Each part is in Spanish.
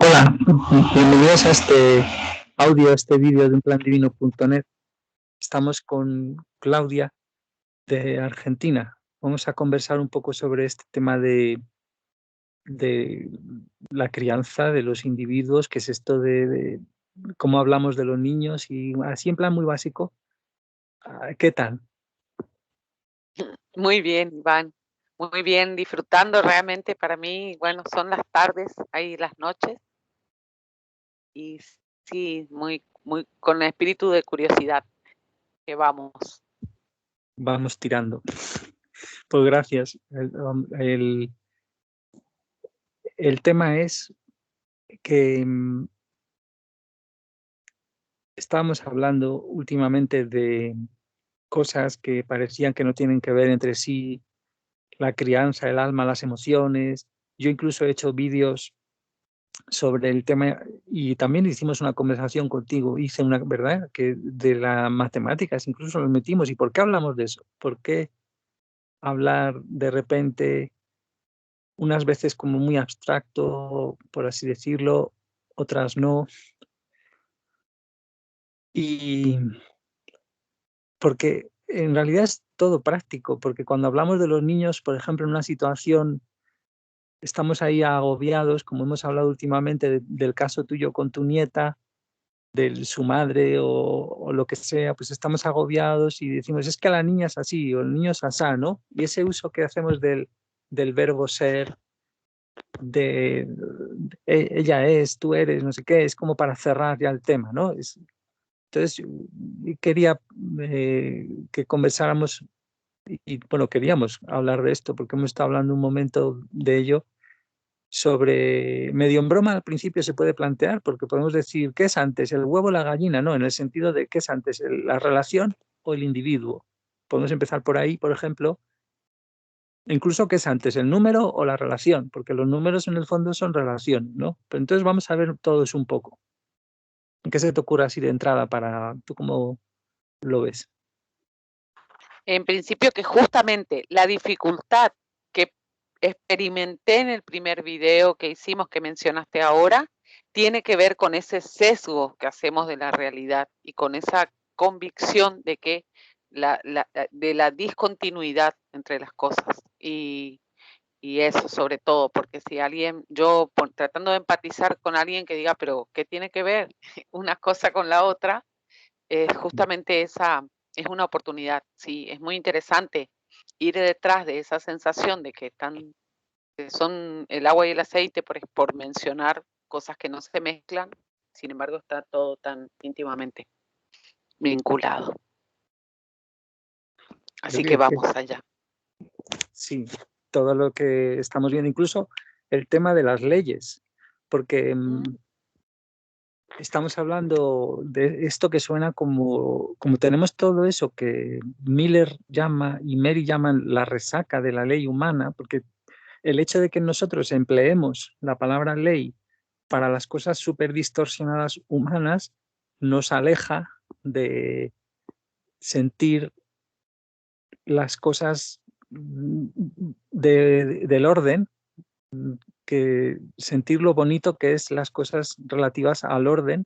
Hola, bienvenidos a este audio, a este vídeo de unplandivino.net. Estamos con Claudia de Argentina. Vamos a conversar un poco sobre este tema de la crianza de los individuos, que es esto de cómo hablamos de los niños y así en plan muy básico. ¿Qué tal? Muy bien, Iván. Muy bien, disfrutando realmente para mí, bueno, son las tardes, ahí las noches. Y sí, muy con espíritu de curiosidad que vamos. Vamos tirando. Pues gracias. El tema es que estábamos hablando últimamente de cosas que parecían que no tienen que ver entre sí, la crianza, el alma, las emociones. Yo incluso he hecho vídeos sobre el tema y también hicimos una conversación contigo, hice una, ¿verdad? Que de las matemáticas incluso nos metimos. ¿Y por qué hablamos de eso? ¿Por qué hablar de repente unas veces como muy abstracto, por así decirlo, otras no? Y porque en realidad es todo práctico, porque cuando hablamos de los niños, por ejemplo, en una situación, estamos ahí agobiados, como hemos hablado últimamente del caso tuyo con tu nieta, de su madre o lo que sea, pues estamos agobiados y decimos, es que la niña es así o el niño es asá, ¿no? Y ese uso que hacemos del verbo ser, de ella es, tú eres, no sé qué, es como para cerrar ya el tema, ¿no? Entonces, quería que conversáramos y, bueno, queríamos hablar de esto porque hemos estado hablando un momento de ello sobre, medio en broma al principio se puede plantear, porque podemos decir, ¿qué es antes, el huevo o la gallina? No, en el sentido de ¿qué es antes, la relación o el individuo? Podemos empezar por ahí, por ejemplo, incluso ¿qué es antes, el número o la relación? Porque los números en el fondo son relación, ¿no? Pero entonces vamos a ver todo eso un poco. ¿Qué se te ocurre así de entrada para tú cómo lo ves? En principio que justamente la dificultad que experimenté en el primer video que hicimos, que mencionaste ahora, tiene que ver con ese sesgo que hacemos de la realidad y con esa convicción de que de la discontinuidad entre las cosas. Y eso sobre todo, porque si alguien, yo tratando de empatizar con alguien que diga, pero ¿qué tiene que ver una cosa con la otra? Justamente esa es una oportunidad, sí, es muy interesante ir detrás de esa sensación de que son el agua y el aceite, por mencionar cosas que no se mezclan, sin embargo está todo tan íntimamente vinculado. Así que vamos allá. Sí, todo lo que estamos viendo, incluso el tema de las leyes, porque estamos hablando de esto que suena como tenemos todo eso que Miller llama y Mary llaman la resaca de la ley humana, porque el hecho de que nosotros empleemos la palabra ley para las cosas súper distorsionadas humanas nos aleja de sentir las cosas del orden, que sentir lo bonito que es las cosas relativas al orden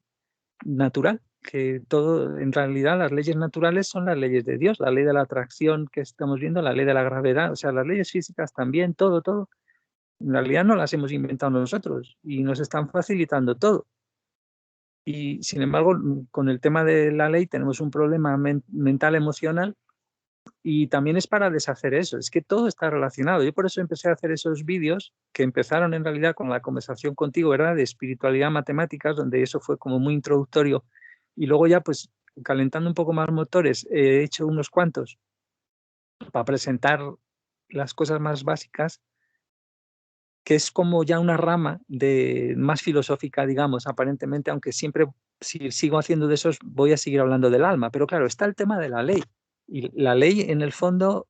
natural, que todo, en realidad las leyes naturales son las leyes de Dios, la ley de la atracción que estamos viendo, la ley de la gravedad, o sea, las leyes físicas también, todo, en realidad no las hemos inventado nosotros y nos están facilitando todo. Y sin embargo, con el tema de la ley tenemos un problema mental, emocional. Y también es para deshacer eso, es que todo está relacionado. Yo por eso empecé a hacer esos vídeos que empezaron en realidad con la conversación contigo, ¿verdad? De espiritualidad, matemáticas, donde eso fue como muy introductorio. Y luego ya pues calentando un poco más motores, he hecho unos cuantos para presentar las cosas más básicas, que es como ya una rama de más filosófica, digamos, aparentemente, aunque siempre si sigo haciendo de esos voy a seguir hablando del alma. Pero claro, está el tema de la ley. Y la ley en el fondo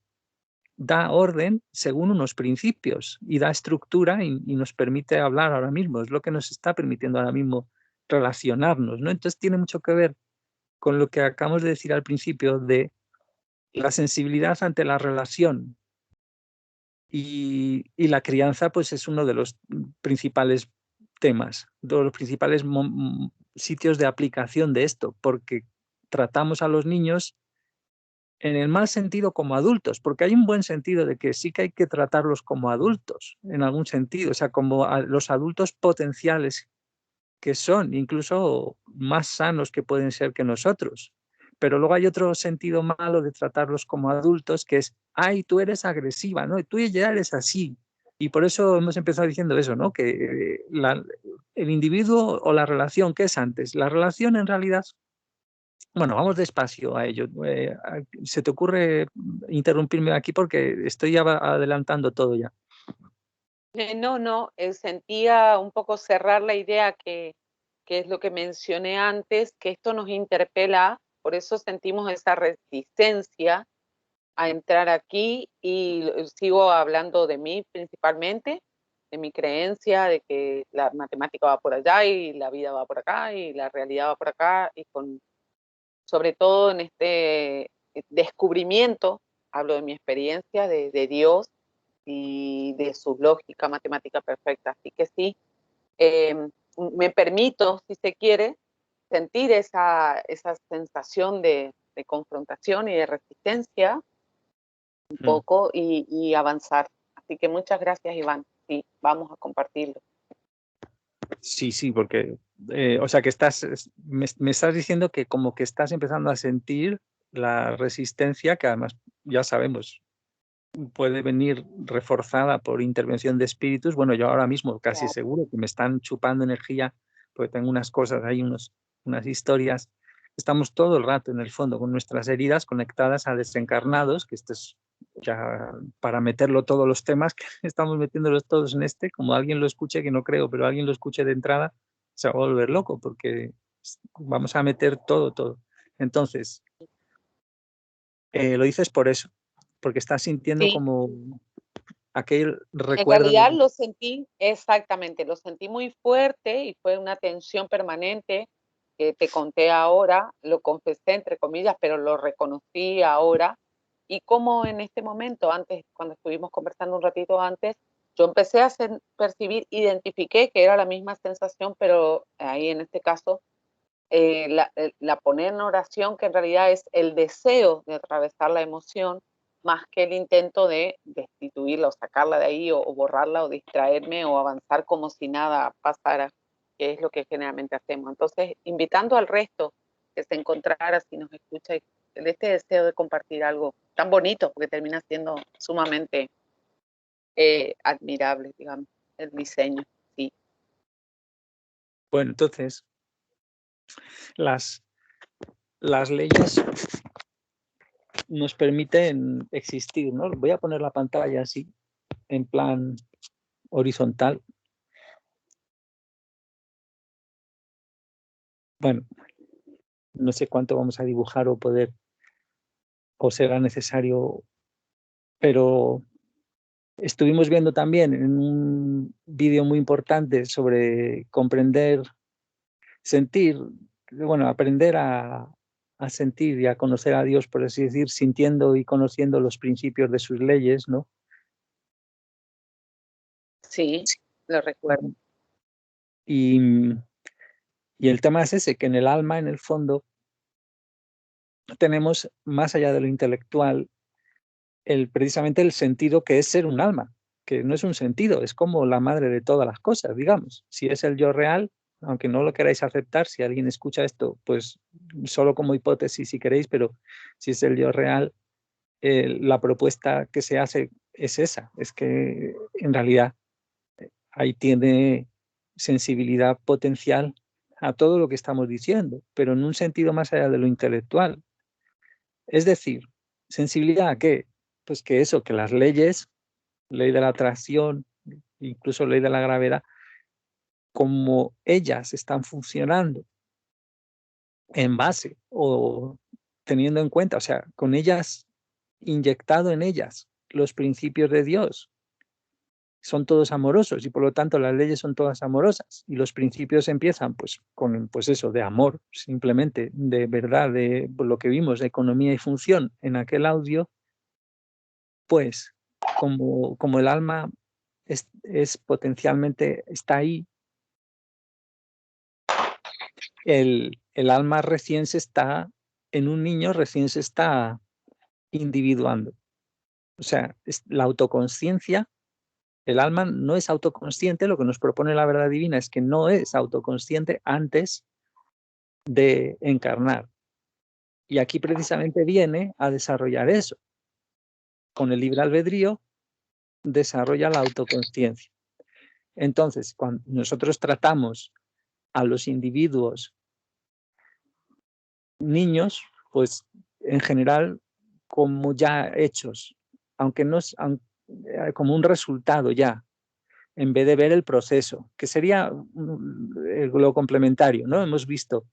da orden según unos principios y da estructura y nos permite hablar ahora mismo, es lo que nos está permitiendo ahora mismo relacionarnos, ¿no? Entonces tiene mucho que ver con lo que acabamos de decir al principio de la sensibilidad ante la relación y la crianza, pues es uno de los principales temas, todos los principales sitios de aplicación de esto, porque tratamos a los niños en el mal sentido como adultos, porque hay un buen sentido de que sí que hay que tratarlos como adultos, en algún sentido, o sea, como los adultos potenciales que son, incluso más sanos que pueden ser que nosotros. Pero luego hay otro sentido malo de tratarlos como adultos, que es, ay, tú eres agresiva, ¿no? Tú ya eres así. Y por eso hemos empezado diciendo eso, ¿no? Que el individuo o la relación, ¿qué es antes? La relación en realidad, bueno, vamos despacio a ello. ¿Se te ocurre interrumpirme aquí porque estoy ya adelantando todo ya? No, sentía un poco cerrar la idea que es lo que mencioné antes, que esto nos interpela, por eso sentimos esa resistencia a entrar aquí y sigo hablando de mí principalmente, de mi creencia de que la matemática va por allá y la vida va por acá y la realidad va por acá y sobre todo en este descubrimiento, hablo de mi experiencia de Dios y de su lógica matemática perfecta. Así que sí, eh, me permito, si se quiere, sentir esa sensación de confrontación y de resistencia un poco y avanzar. Así que muchas gracias, Iván. Sí, vamos a compartirlo. Sí, sí, porque, o sea, que me estás diciendo que como que estás empezando a sentir la resistencia, que además ya sabemos, puede venir reforzada por intervención de espíritus. Bueno, yo ahora mismo casi Claro. seguro que me están chupando energía, porque tengo unas cosas, hay unas historias. Estamos todo el rato en el fondo con nuestras heridas conectadas a desencarnados, que esto es ya para meterlo todos los temas, que estamos metiéndolos todos en este, como alguien lo escuche, que no creo, pero alguien lo escuche de entrada, se va a volver loco, porque vamos a meter todo, todo. Entonces, lo dices por eso, porque estás sintiendo Sí, como aquel en recuerdo realidad de... lo sentí exactamente, lo sentí muy fuerte y fue una tensión permanente que te conté ahora, lo confesé entre comillas, pero lo reconocí ahora. Y como en este momento, antes, cuando estuvimos conversando un ratito antes, yo empecé a percibir, identifiqué que era la misma sensación, pero ahí en este caso la poner en oración, que en realidad es el deseo de atravesar la emoción, más que el intento de destituirla o sacarla de ahí o borrarla o distraerme o avanzar como si nada pasara, que es lo que generalmente hacemos. Entonces, invitando al resto que se encontrara, si nos escucha, de este deseo de compartir algo tan bonito, porque termina siendo sumamente admirable, digamos, el diseño. Sí. Bueno, entonces, las, las leyes nos permiten existir, ¿no? Voy a poner la pantalla así, en plan horizontal. Bueno, no sé cuánto vamos a dibujar o poder, o será necesario, pero estuvimos viendo también en un vídeo muy importante sobre comprender, sentir, bueno, aprender a sentir y a conocer a Dios, por así decir, sintiendo y conociendo los principios de sus leyes, ¿no? Sí, lo recuerdo. Y, y el tema es ese, que en el alma, en el fondo, tenemos, más allá de lo intelectual, precisamente el sentido que es ser un alma, que no es un sentido, es como la madre de todas las cosas, digamos. Si es el yo real, aunque no lo queráis aceptar, si alguien escucha esto, pues solo como hipótesis si queréis, pero si es el yo real, la propuesta que se hace es esa, es que en realidad ahí tiene sensibilidad potencial a todo lo que estamos diciendo, pero en un sentido más allá de lo intelectual. Es decir, ¿sensibilidad a qué? Pues que eso, que las leyes, ley de la atracción, incluso ley de la gravedad, como ellas están funcionando en base o teniendo en cuenta, o sea, con ellas, inyectado en ellas los principios de Dios, son todos amorosos y por lo tanto las leyes son todas amorosas y los principios empiezan pues con pues eso de amor, simplemente de verdad, de lo que vimos de economía y función en aquel audio, pues como el alma es potencialmente, está ahí, el alma recién se está, en un niño recién se está individuando. O sea, la autoconsciencia, el alma no es autoconsciente, lo que nos propone la verdad divina es que no es autoconsciente antes de encarnar. Y aquí precisamente viene a desarrollar eso. Con el libre albedrío desarrolla la autoconsciencia. Entonces, cuando nosotros tratamos a los individuos niños, pues en general como ya hechos, aunque no es como un resultado ya, en vez de ver el proceso, que sería lo complementario, ¿no? Hemos visto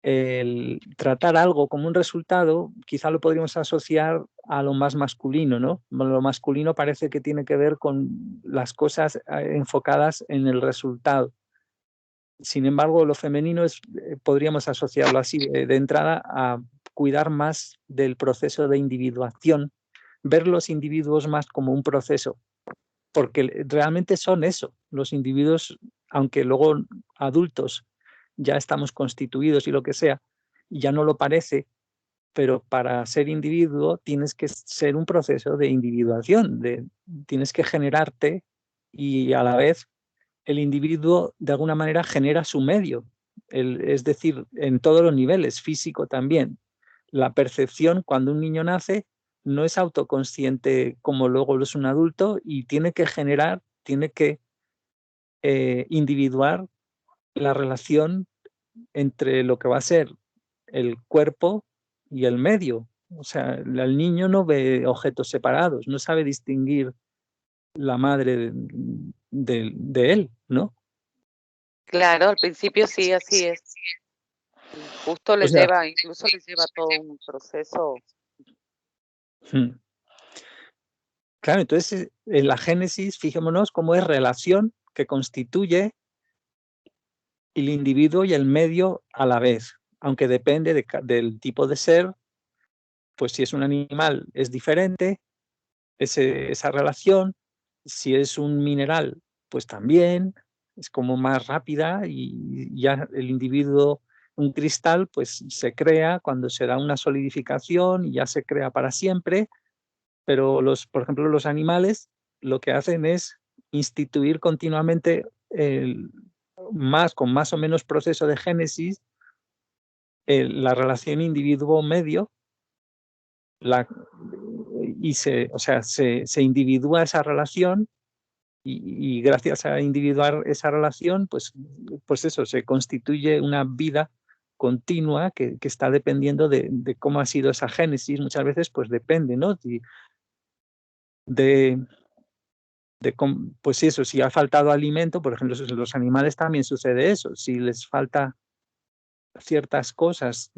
el tratar algo como un resultado, quizá lo podríamos asociar a lo más masculino, ¿no? Lo masculino parece que tiene que ver con las cosas enfocadas en el resultado. Sin embargo, lo femenino es, podríamos asociarlo así de entrada a cuidar más del proceso de individuación, ver los individuos más como un proceso, porque realmente son eso, los individuos, aunque luego adultos ya estamos constituidos y lo que sea, ya no lo parece, pero para ser individuo tienes que ser un proceso de individuación, tienes que generarte y a la vez el individuo de alguna manera genera su medio, es decir, en todos los niveles, físico también. La percepción cuando un niño nace no es autoconsciente como luego lo es un adulto y tiene que generar, tiene que individuar la relación entre lo que va a ser el cuerpo y el medio. O sea, el niño no ve objetos separados, no sabe distinguir la madre de él, ¿no? Claro, al principio sí, así es. Y justo O les sea, lleva, incluso les lleva todo un proceso. claro, entonces en la Génesis, fijémonos cómo es relación que constituye el individuo y el medio a la vez, aunque depende del tipo de ser, pues si es un animal es diferente esa relación, si es un mineral, pues también es como más rápida y ya el individuo, un cristal, pues se crea cuando se da una solidificación y ya se crea para siempre, pero por ejemplo, los animales lo que hacen es instituir continuamente con más o menos proceso de génesis, la relación individuo-medio, o sea, se individúa esa relación y gracias a individuar esa relación, pues eso, se constituye una vida continua que está dependiendo de cómo ha sido esa génesis. Muchas veces pues depende, ¿no? De, pues eso, si ha faltado alimento, por ejemplo, los animales también sucede eso. Si les falta ciertas cosas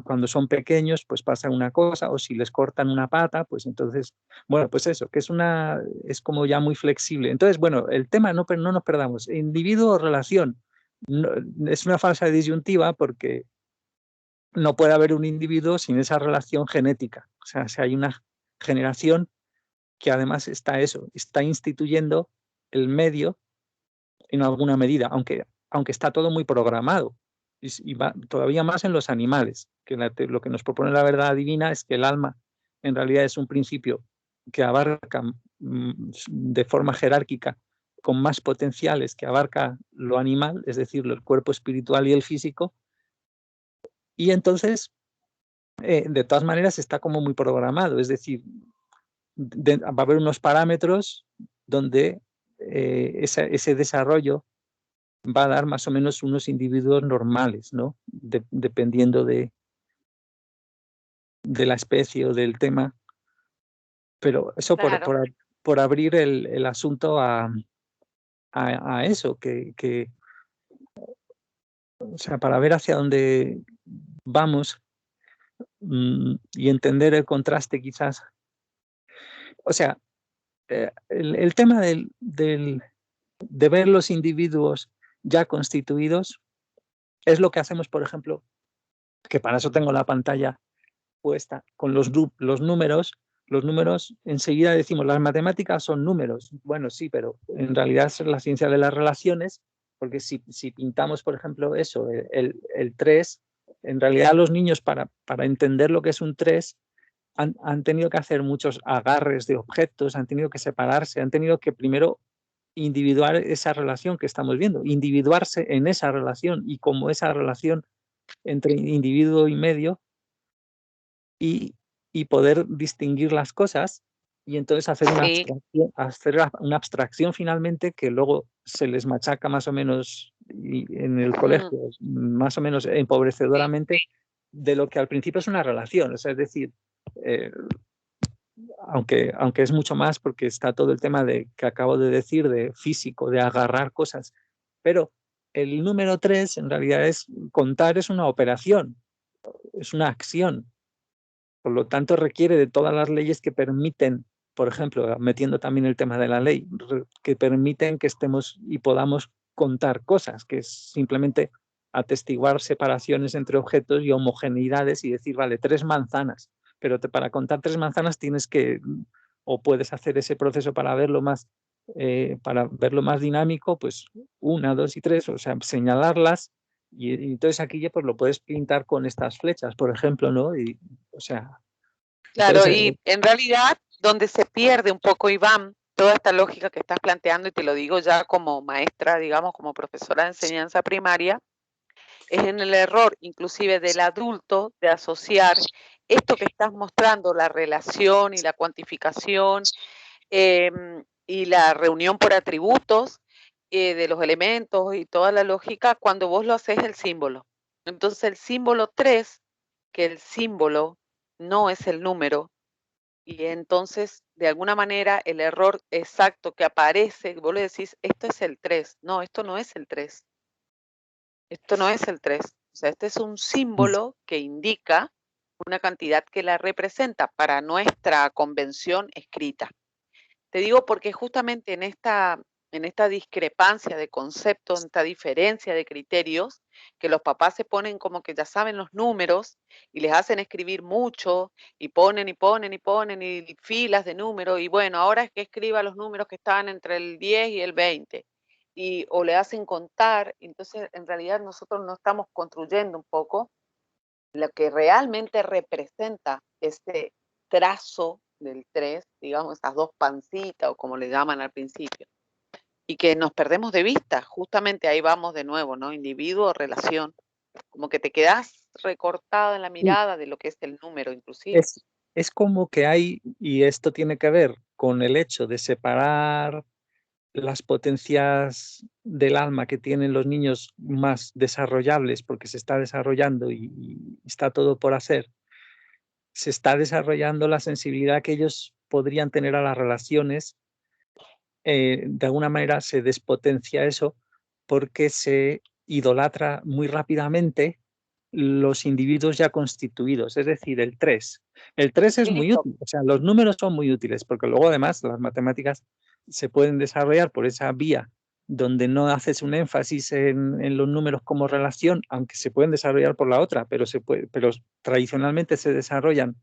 cuando son pequeños, pues pasa una cosa, o si les cortan una pata, pues entonces, bueno, pues eso, que es como ya muy flexible. Entonces, bueno, el tema no nos perdamos. Individuo o relación, es una falsa disyuntiva porque no puede haber un individuo sin esa relación genética. O sea, si hay una generación que además está instituyendo el medio en alguna medida, aunque está todo muy programado. Y va todavía más en los animales, que lo que nos propone la verdad divina es que el alma en realidad es un principio que abarca de forma jerárquica, con más potenciales, que abarca lo animal, es decir, el cuerpo espiritual y el físico, y entonces, de todas maneras, está como muy programado, es decir, va a haber unos parámetros donde ese desarrollo va a dar más o menos unos individuos normales, ¿no? Dependiendo de la especie o del tema. Pero eso Claro, por abrir el asunto a eso, o sea, para ver hacia dónde vamos y entender el contraste quizás. O sea, el tema de ver los individuos ya constituidos es lo que hacemos, por ejemplo, que para eso tengo la pantalla puesta con los números. Los números, enseguida decimos, las matemáticas son números. Bueno, sí, pero en realidad es la ciencia de las relaciones porque si pintamos, por ejemplo, eso, el 3, en realidad los niños para entender lo que es un 3 han tenido que hacer muchos agarres de objetos, han tenido que separarse, han tenido que primero individuar esa relación que estamos viendo, individuarse en esa relación y como esa relación entre individuo y medio y, y poder distinguir las cosas y entonces Sí, hacer una abstracción finalmente que luego se les machaca más o menos en el mm, colegio, más o menos empobrecedoramente, de lo que al principio es una relación. O sea, es decir, eh, aunque es mucho más porque está todo el tema de que acabo de decir, de físico, de agarrar cosas, pero el número 3 en realidad es contar, es una operación, es una acción. Por lo tanto, requiere de todas las leyes que permiten, por ejemplo, metiendo también el tema de la ley, que permiten que estemos y podamos contar cosas, que es simplemente atestiguar separaciones entre objetos y homogeneidades y decir, vale, 3 manzanas, pero para contar 3 manzanas tienes que, o puedes hacer ese proceso para verlo más dinámico, pues 1, 2 y 3, o sea, señalarlas y entonces aquí ya pues lo puedes pintar con estas flechas, por ejemplo, ¿no? Y, o sea, claro, entonces, y en realidad donde se pierde un poco, Iván, toda esta lógica que estás planteando, y te lo digo ya como maestra, digamos, como profesora de enseñanza primaria, es en el error inclusive del adulto de asociar esto que estás mostrando, la relación y la cuantificación y la reunión por atributos de los elementos y toda la lógica, cuando vos lo haces el símbolo. Entonces el símbolo 3, que el símbolo no es el número, y entonces de alguna manera el error exacto que aparece, vos le decís, esto es el 3, no, esto no es el 3, esto no es el 3. O sea, este es un símbolo que indica una cantidad que la representa para nuestra convención escrita. Te digo porque justamente en esta discrepancia de conceptos, en esta diferencia de criterios, que los papás se ponen como que ya saben los números y les hacen escribir mucho y ponen y ponen y ponen y filas de números y bueno, ahora es que escriba los números que están entre el 10 y el 20 y, o le hacen contar, entonces en realidad nosotros no estamos construyendo un poco lo que realmente representa este trazo del 3, digamos, esas dos pancitas o como le llaman al principio, y que nos perdemos de vista, justamente ahí vamos de nuevo, ¿no? Individuo, relación, como que te quedas recortado en la sí, mirada de lo que es el número inclusive. es, es como que hay, y esto tiene que ver con el hecho de separar las potencias del alma que tienen los niños más desarrollables, porque se está desarrollando y está todo por hacer, se está desarrollando la sensibilidad que ellos podrían tener a las relaciones, de alguna manera se despotencia eso porque se idolatra muy rápidamente los individuos ya constituidos, es decir, el 3. El 3 es muy Listo. útil, o sea, los números son muy útiles porque luego además las matemáticas se pueden desarrollar por esa vía donde no haces un énfasis en los números como relación, aunque se pueden desarrollar por la otra, pero tradicionalmente se desarrollan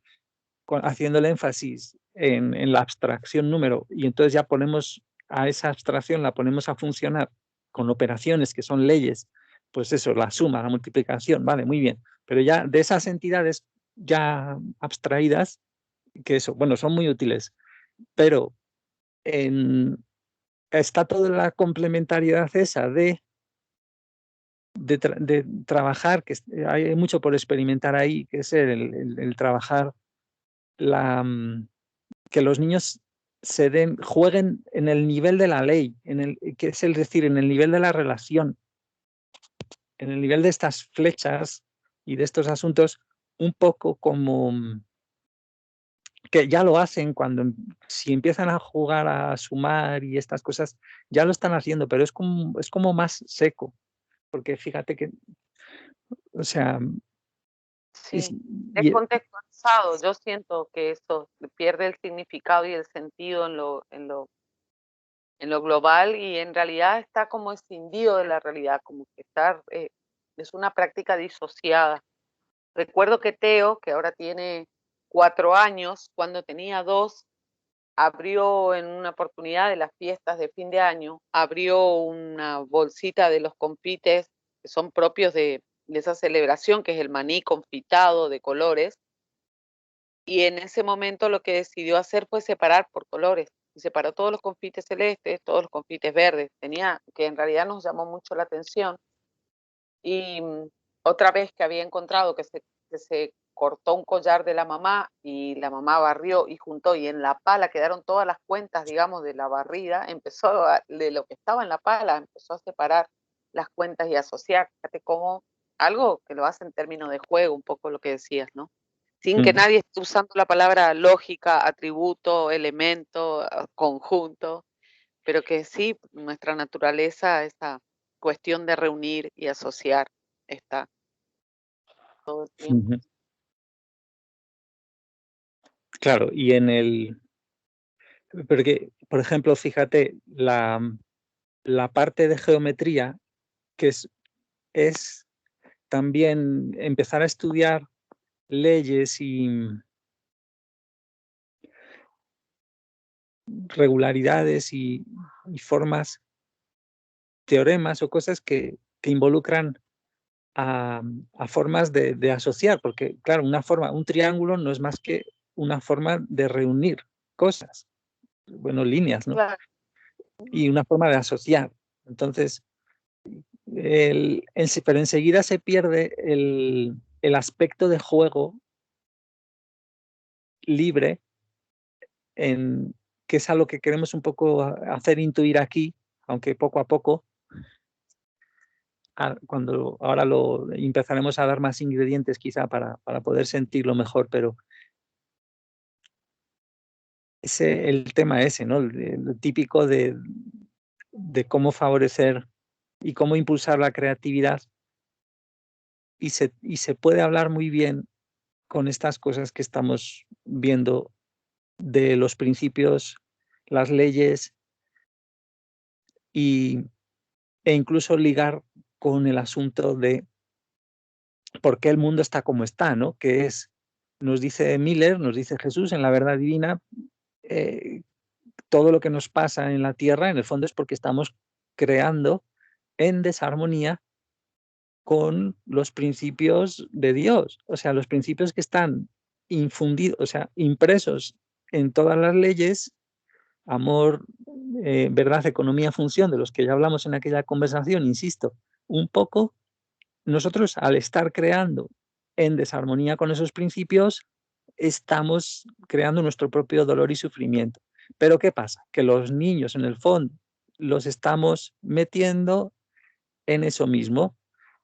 haciendo el énfasis en la abstracción número y entonces ya ponemos a esa abstracción, la ponemos a funcionar con operaciones que son leyes, pues eso, la suma, la multiplicación, vale, muy bien, pero ya de esas entidades ya abstraídas, que eso, bueno, son muy útiles, pero en, está toda la complementariedad esa de trabajar, que hay mucho por experimentar ahí, que es el trabajar la, que los niños jueguen en el nivel de la ley, que es decir, en el nivel de la relación, en el nivel de estas flechas y de estos asuntos, un poco como que ya lo hacen si empiezan a jugar a sumar y estas cosas, ya lo están haciendo, pero es como más seco, porque fíjate que, o sea, es- Sí, es y- contextualizado. Yo siento que eso pierde el significado y el sentido en lo global y en realidad está como escindido de la realidad, como que está, es una práctica disociada. Recuerdo que Teo, que ahora tiene 4 años, cuando tenía 2, abrió en una oportunidad de las fiestas de fin de año, abrió una bolsita de los confites que son propios de esa celebración, que es el maní confitado de colores, y en ese momento lo que decidió hacer fue separar por colores. Y separó todos los confites celestes, todos los confites verdes. Tenía, que en realidad nos llamó mucho la atención. Y otra vez que había encontrado que se cortó un collar de la mamá y la mamá barrió y juntó, y en la pala quedaron todas las cuentas, digamos, de la barrida, de lo que estaba en la pala, empezó a separar las cuentas y a asociar. Fíjate cómo algo que lo hace en términos de juego, un poco lo que decías, ¿no? Sin que nadie esté usando la palabra lógica, atributo, elemento, conjunto, pero que sí, nuestra naturaleza, esa cuestión de reunir y asociar, está todo el tiempo. Claro, porque, por ejemplo, fíjate, la parte de geometría, que es también empezar a estudiar leyes y regularidades y formas, teoremas o cosas que involucran a formas de asociar, porque claro, un triángulo no es más que una forma de reunir cosas, bueno, líneas, ¿no? Claro. Y una forma de asociar. Entonces, pero enseguida se pierde el aspecto de juego libre, que es a lo que queremos un poco hacer intuir aquí, aunque poco a poco, cuando ahora lo empezaremos a dar más ingredientes quizá para poder sentirlo mejor, pero el tema ese, ¿no? El típico de cómo favorecer y cómo impulsar la creatividad, y se puede hablar muy bien con estas cosas que estamos viendo de los principios, las leyes e incluso ligar con el asunto de por qué el mundo está como está, ¿no? Que es, nos dice Miller, nos dice Jesús en la verdad divina, todo lo que nos pasa en la tierra en el fondo es porque estamos creando en desarmonía con los principios de Dios, o sea, los principios que están infundidos, o sea, impresos en todas las leyes, amor, verdad, economía, función, de los que ya hablamos en aquella conversación, insisto, un poco, nosotros al estar creando en desarmonía con esos principios, estamos creando nuestro propio dolor y sufrimiento. Pero ¿qué pasa? Que los niños, en el fondo, los estamos metiendo en eso mismo.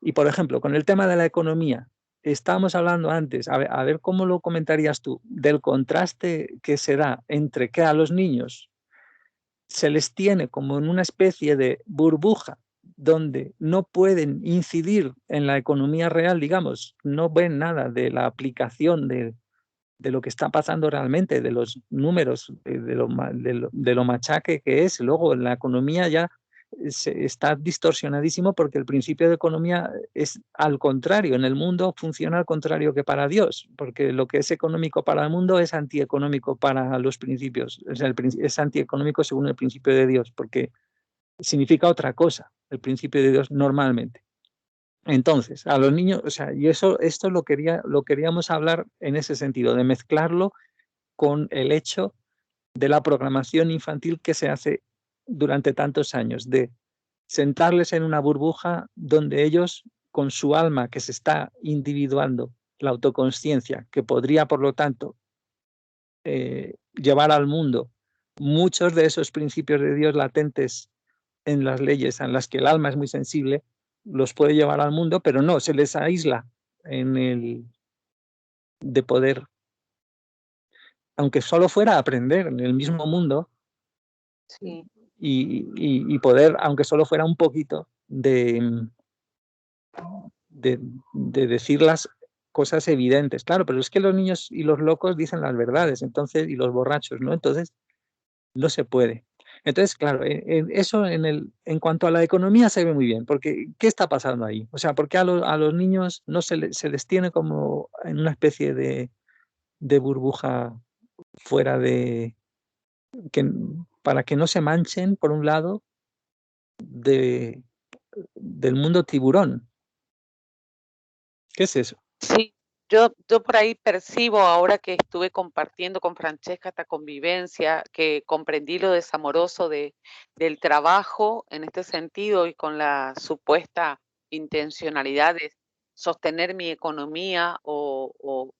Y, por ejemplo, con el tema de la economía, estábamos hablando antes, a ver cómo lo comentarías tú, del contraste que se da entre que a los niños se les tiene como en una especie de burbuja donde no pueden incidir en la economía real, digamos, no ven nada de la aplicación de lo que está pasando realmente, de los números, de lo machaque que es. Luego en la economía ya está distorsionadísimo porque el principio de economía es al contrario, en el mundo funciona al contrario que para Dios, porque lo que es económico para el mundo es antieconómico para los principios, es antieconómico según el principio de Dios, porque significa otra cosa, el principio de Dios normalmente. Entonces, a los niños, o sea, y esto lo queríamos hablar en ese sentido, de mezclarlo con el hecho de la programación infantil que se hace durante tantos años, de sentarles en una burbuja donde ellos, con su alma que se está individuando, la autoconsciencia, que podría, por lo tanto, llevar al mundo muchos de esos principios de Dios latentes en las leyes en las que el alma es muy sensible, los puede llevar al mundo, pero no, se les aísla de poder, aunque solo fuera aprender en el mismo mundo, Sí. y poder, aunque solo fuera un poquito, de decir las cosas evidentes. Claro, pero es que los niños y los locos dicen las verdades, entonces, y los borrachos, ¿no? Entonces, no se puede. Entonces, claro, eso en cuanto a la economía se ve muy bien, porque ¿qué está pasando ahí? O sea, ¿por qué a los niños no se les tiene como en una especie de burbuja fuera de que, para que no se manchen, por un lado, del mundo tiburón. ¿Qué es eso? Sí, yo por ahí percibo ahora que estuve compartiendo con Francesca esta convivencia, que comprendí lo desamoroso del trabajo en este sentido y con la supuesta intencionalidad de sostener mi economía o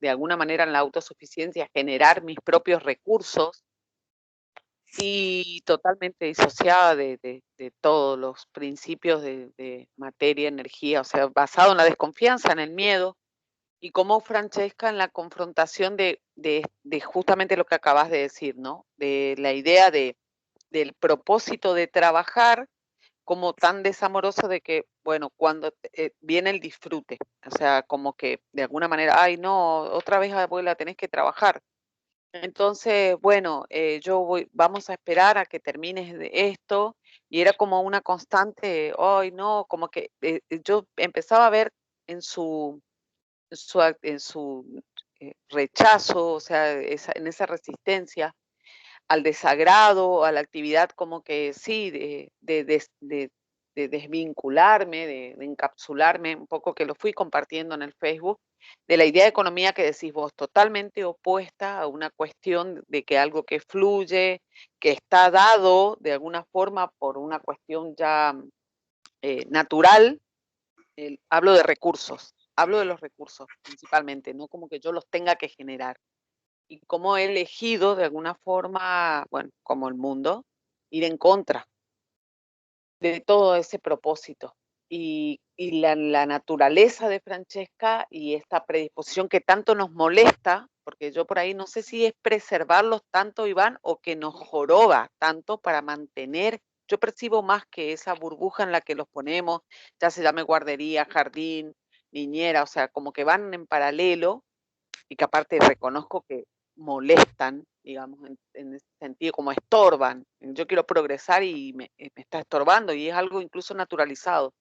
de alguna manera en la autosuficiencia generar mis propios recursos y totalmente disociada de todos los principios de materia, energía, o sea, basado en la desconfianza, en el miedo y cómo Francesca en la confrontación de justamente lo que acabas de decir, ¿no? De la idea del propósito de trabajar como tan desamoroso de que, bueno, cuando viene el disfrute, o sea, como que de alguna manera, ay, no, otra vez abuela, tenés que trabajar. Entonces, bueno, vamos a esperar a que termines de esto, y era como una constante, ay, no, como que yo empezaba a ver en su rechazo, o sea, en esa resistencia al desagrado, a la actividad como que sí, de desvincularme, de encapsularme, un poco que lo fui compartiendo en el Facebook, de la idea de economía que decís vos, totalmente opuesta a una cuestión de que algo que fluye, que está dado de alguna forma por una cuestión ya natural. Hablo de los recursos principalmente, no como que yo los tenga que generar. Y cómo he elegido de alguna forma, bueno, como el mundo, ir en contra de todo ese propósito. Y la naturaleza de Francesca y esta predisposición que tanto nos molesta, porque yo por ahí no sé si es preservarlos tanto, Iván, o que nos joroba tanto para mantener. Yo percibo más que esa burbuja en la que los ponemos, ya se llame guardería, jardín, niñera, o sea, como que van en paralelo y que aparte reconozco que molestan, digamos, en ese sentido, como estorban. Yo quiero progresar y me está estorbando y es algo incluso naturalizado.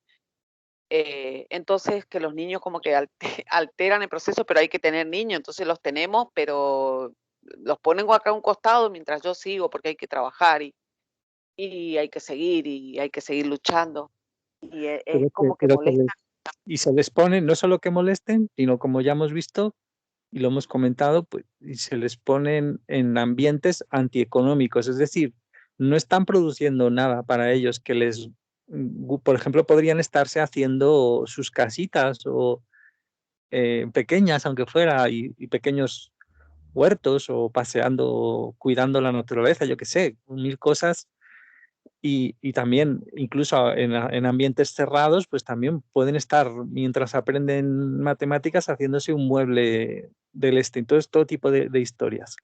Entonces, que los niños como que alteran el proceso, pero hay que tener niños, entonces los tenemos, pero los ponen acá a un costado mientras yo sigo porque hay que trabajar y hay que seguir luchando. Y es como que Pero molesta. y se les pone, no solo que molesten, sino como ya hemos visto y lo hemos comentado, pues y se les ponen en ambientes antieconómicos, es decir, no están produciendo nada para ellos que les, por ejemplo, podrían estarse haciendo sus casitas o pequeñas, aunque fuera, y pequeños huertos o paseando, cuidando la naturaleza, yo qué sé, mil cosas. Y también, incluso en ambientes cerrados, pues también pueden estar, mientras aprenden matemáticas, haciéndose un mueble del este. Entonces, todo tipo de historias.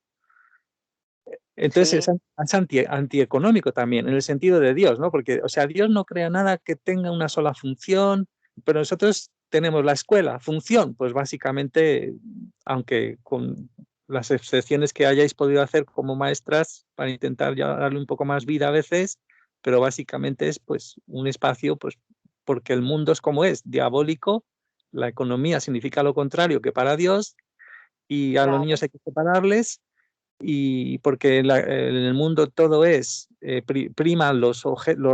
Entonces, Sí, es antieconómico también, en el sentido de Dios, ¿no? Porque, o sea, Dios no crea nada que tenga una sola función, pero nosotros tenemos la escuela, función, pues básicamente, aunque con las excepciones que hayáis podido hacer como maestras para intentar ya darle un poco más vida a veces, pero básicamente es pues un espacio, pues porque el mundo es como es, diabólico, la economía significa lo contrario que para Dios, y a los niños claro. hay que separarles y porque en el mundo todo es, prima los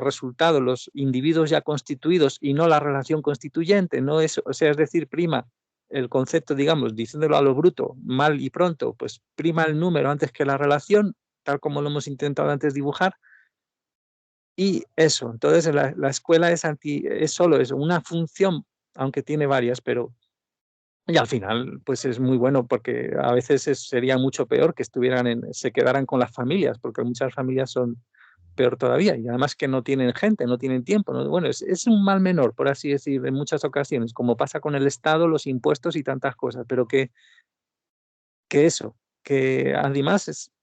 resultados, los individuos ya constituidos y no la relación constituyente, no es, o sea, es decir, prima el concepto, digamos, diciéndolo a lo bruto, mal y pronto, pues prima el número antes que la relación, tal como lo hemos intentado antes dibujar, y eso, entonces la escuela es solo eso, una función, aunque tiene varias, pero y al final, pues es muy bueno porque a veces sería mucho peor que se quedaran con las familias, porque muchas familias son peor todavía y además que no tienen gente, no tienen tiempo. ¿No? Bueno, es un mal menor, por así decir, en muchas ocasiones, como pasa con el Estado, los impuestos y tantas cosas, pero que eso, que además es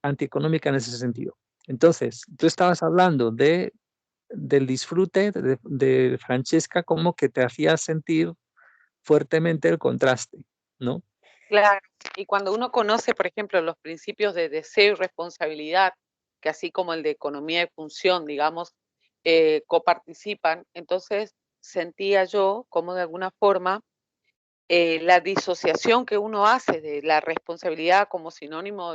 antieconómica en ese sentido. Entonces, tú estabas hablando del disfrute de Francesca como que te hacía sentir fuertemente el contraste, ¿no? Claro, y cuando uno conoce, por ejemplo, los principios de deseo y responsabilidad, que así como el de economía y función, digamos, coparticipan, entonces sentía yo como de alguna forma la disociación que uno hace de la responsabilidad como sinónimo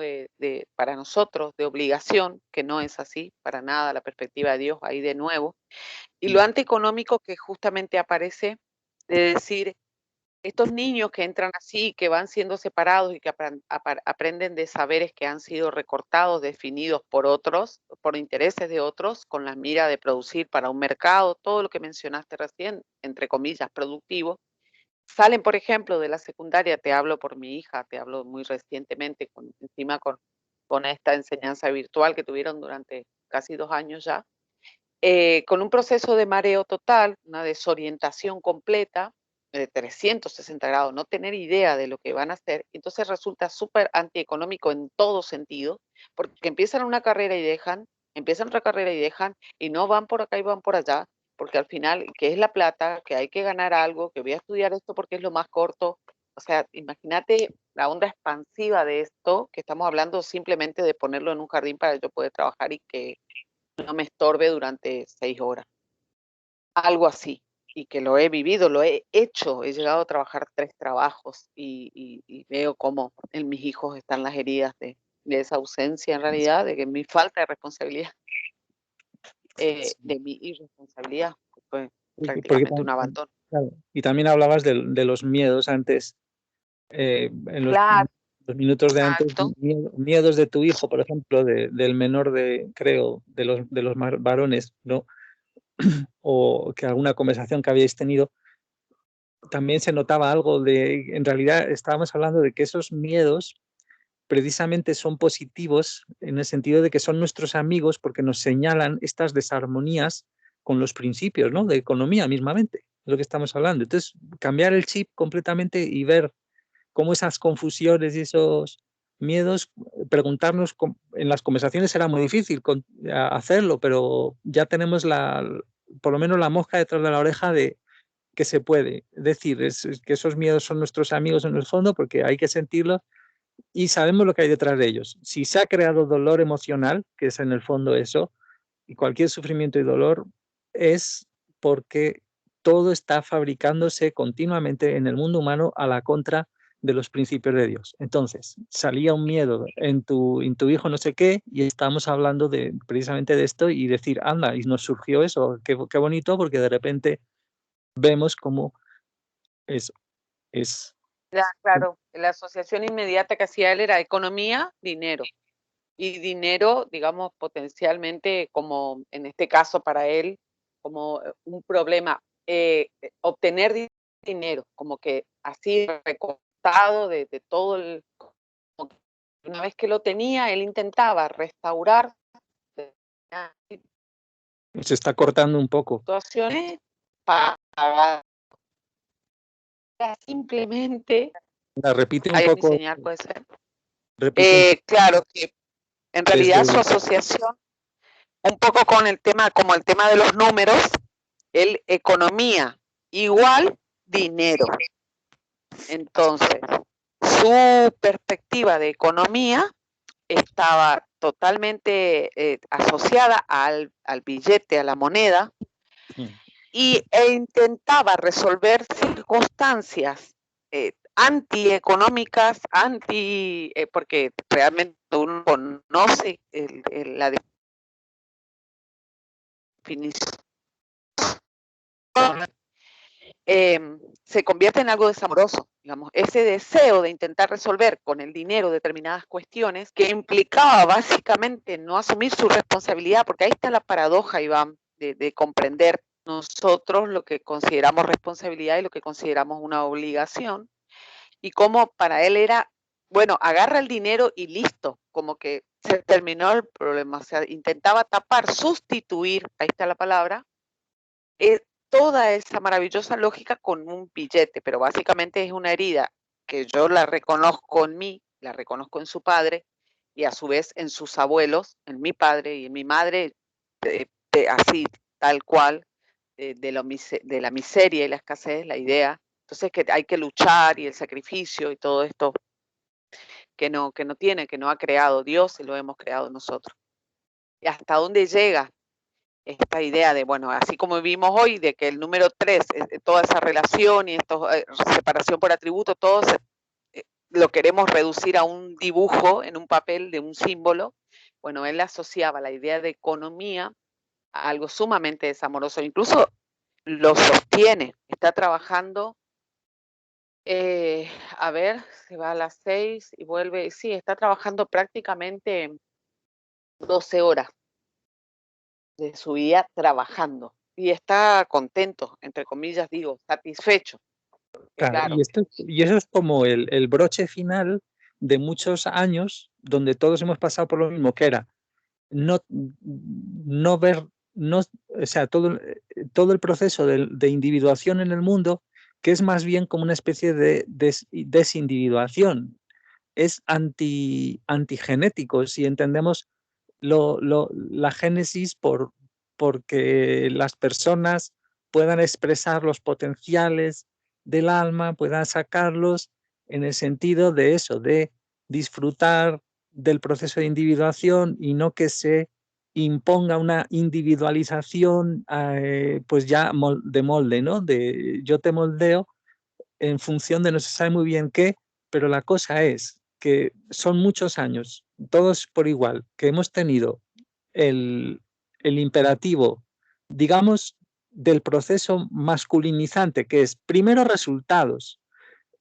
para nosotros, de obligación, que no es así para nada, la perspectiva de Dios ahí de nuevo, y lo antieconómico que justamente aparece de decir, estos niños que entran así, que van siendo separados y que aprenden de saberes que han sido recortados, definidos por otros, por intereses de otros, con la mira de producir para un mercado, todo lo que mencionaste recién, entre comillas, productivo, salen, por ejemplo, de la secundaria, te hablo por mi hija, te hablo muy recientemente, encima con esta enseñanza virtual que tuvieron durante casi 2 años ya, con un proceso de mareo total, una desorientación completa, de 360 grados, no tener idea de lo que van a hacer, entonces resulta súper antieconómico en todo sentido, porque empiezan una carrera y dejan, empiezan otra carrera y dejan, y no van por acá y van por allá, porque al final, ¿qué es la plata? Que hay que ganar algo, que voy a estudiar esto porque es lo más corto. O sea, imagínate la onda expansiva de esto, que estamos hablando simplemente de ponerlo en un jardín para yo poder trabajar y que no me estorbe durante 6 horas. Algo así. Y que lo he vivido, lo he hecho. He llegado a trabajar 3 trabajos y veo cómo en mis hijos están las heridas de esa ausencia en realidad, de que mi falta de responsabilidad, de mi irresponsabilidad, que fue Porque prácticamente un abandono. claro, y también hablabas de los miedos antes, en Claro, los minutos de antes, exacto. miedos de tu hijo, por ejemplo, del menor de, creo, de los varones, ¿no? O que alguna conversación que habíais tenido, también se notaba algo de, en realidad estábamos hablando de que esos miedos precisamente son positivos en el sentido de que son nuestros amigos porque nos señalan estas desarmonías con los principios, ¿no? De economía mismamente, es lo que estamos hablando. Entonces, cambiar el chip completamente y ver cómo esas confusiones y esos miedos, preguntarnos, en las conversaciones era muy difícil hacerlo, pero ya tenemos por lo menos la mosca detrás de la oreja de que se puede. Decir, es que esos miedos son nuestros amigos en el fondo porque hay que sentirlos y sabemos lo que hay detrás de ellos. Si se ha creado dolor emocional, que es en el fondo eso, y cualquier sufrimiento y dolor es porque todo está fabricándose continuamente en el mundo humano a la contra de los principios de Dios. Entonces, salía un miedo en tu hijo no sé qué, y estamos hablando precisamente de esto y decir, anda, y nos surgió eso, qué bonito, porque de repente vemos cómo eso es. Claro, la asociación inmediata que hacía él era economía, dinero. Y dinero, digamos, potencialmente, como en este caso para él, como un problema, obtener dinero, como que así recortado de todo como que una vez que lo tenía, él intentaba restaurar Se está cortando un poco. situaciones para simplemente, Repite un ahí es mi poco, señal, puede ser. repite un poco Claro que en realidad su desde. asociación, un poco con el tema, como el tema de los números, el economía igual dinero. Entonces, su perspectiva de economía estaba totalmente asociada al billete, a la moneda, e intentaba resolver circunstancias antieconómicas, porque realmente uno conoce la definición, se convierte en algo desamoroso, digamos, ese deseo de intentar resolver con el dinero determinadas cuestiones que implicaba básicamente no asumir su responsabilidad, porque ahí está la paradoja, Iván, de comprender nosotros lo que consideramos responsabilidad y lo que consideramos una obligación, y cómo para él era, bueno, agarra el dinero y listo, como que se terminó el problema, o sea, intentaba tapar, sustituir, ahí está la palabra, toda esa maravillosa lógica con un billete, pero básicamente es una herida que yo la reconozco en mí, la reconozco en su padre y a su vez en sus abuelos, en mi padre y en mi madre, así, tal cual, de la miseria y la escasez, la idea. Entonces que hay que luchar y el sacrificio y todo esto que no tiene, que no ha creado Dios y lo hemos creado nosotros. ¿Y hasta dónde llega? esta idea de, bueno, así como vimos hoy, de que el número 3, toda esa relación y esto, separación por atributo, todo lo queremos reducir a un dibujo en un papel de un símbolo. Bueno, él asociaba la idea de economía a algo sumamente desamoroso, incluso lo sostiene, está trabajando, a ver, se va a las 6 y vuelve, sí, está trabajando prácticamente 12 horas de su vida trabajando y está contento, entre comillas digo, satisfecho. Claro, Claro, y eso es como el broche final de muchos años donde todos hemos pasado por lo mismo, que era no ver, no, o sea, todo el proceso de individuación en el mundo, que es más bien como una especie de desindividuación, es antigenético, si entendemos la génesis porque las personas puedan expresar los potenciales del alma, puedan sacarlos en el sentido de eso, de disfrutar del proceso de individuación y no que se imponga una individualización pues ya de molde, ¿no? De yo te moldeo en función de no se sabe muy bien qué, pero la cosa es que son muchos años, todos por igual, que hemos tenido el, el imperativo, digamos, del proceso masculinizante, que es primero resultados,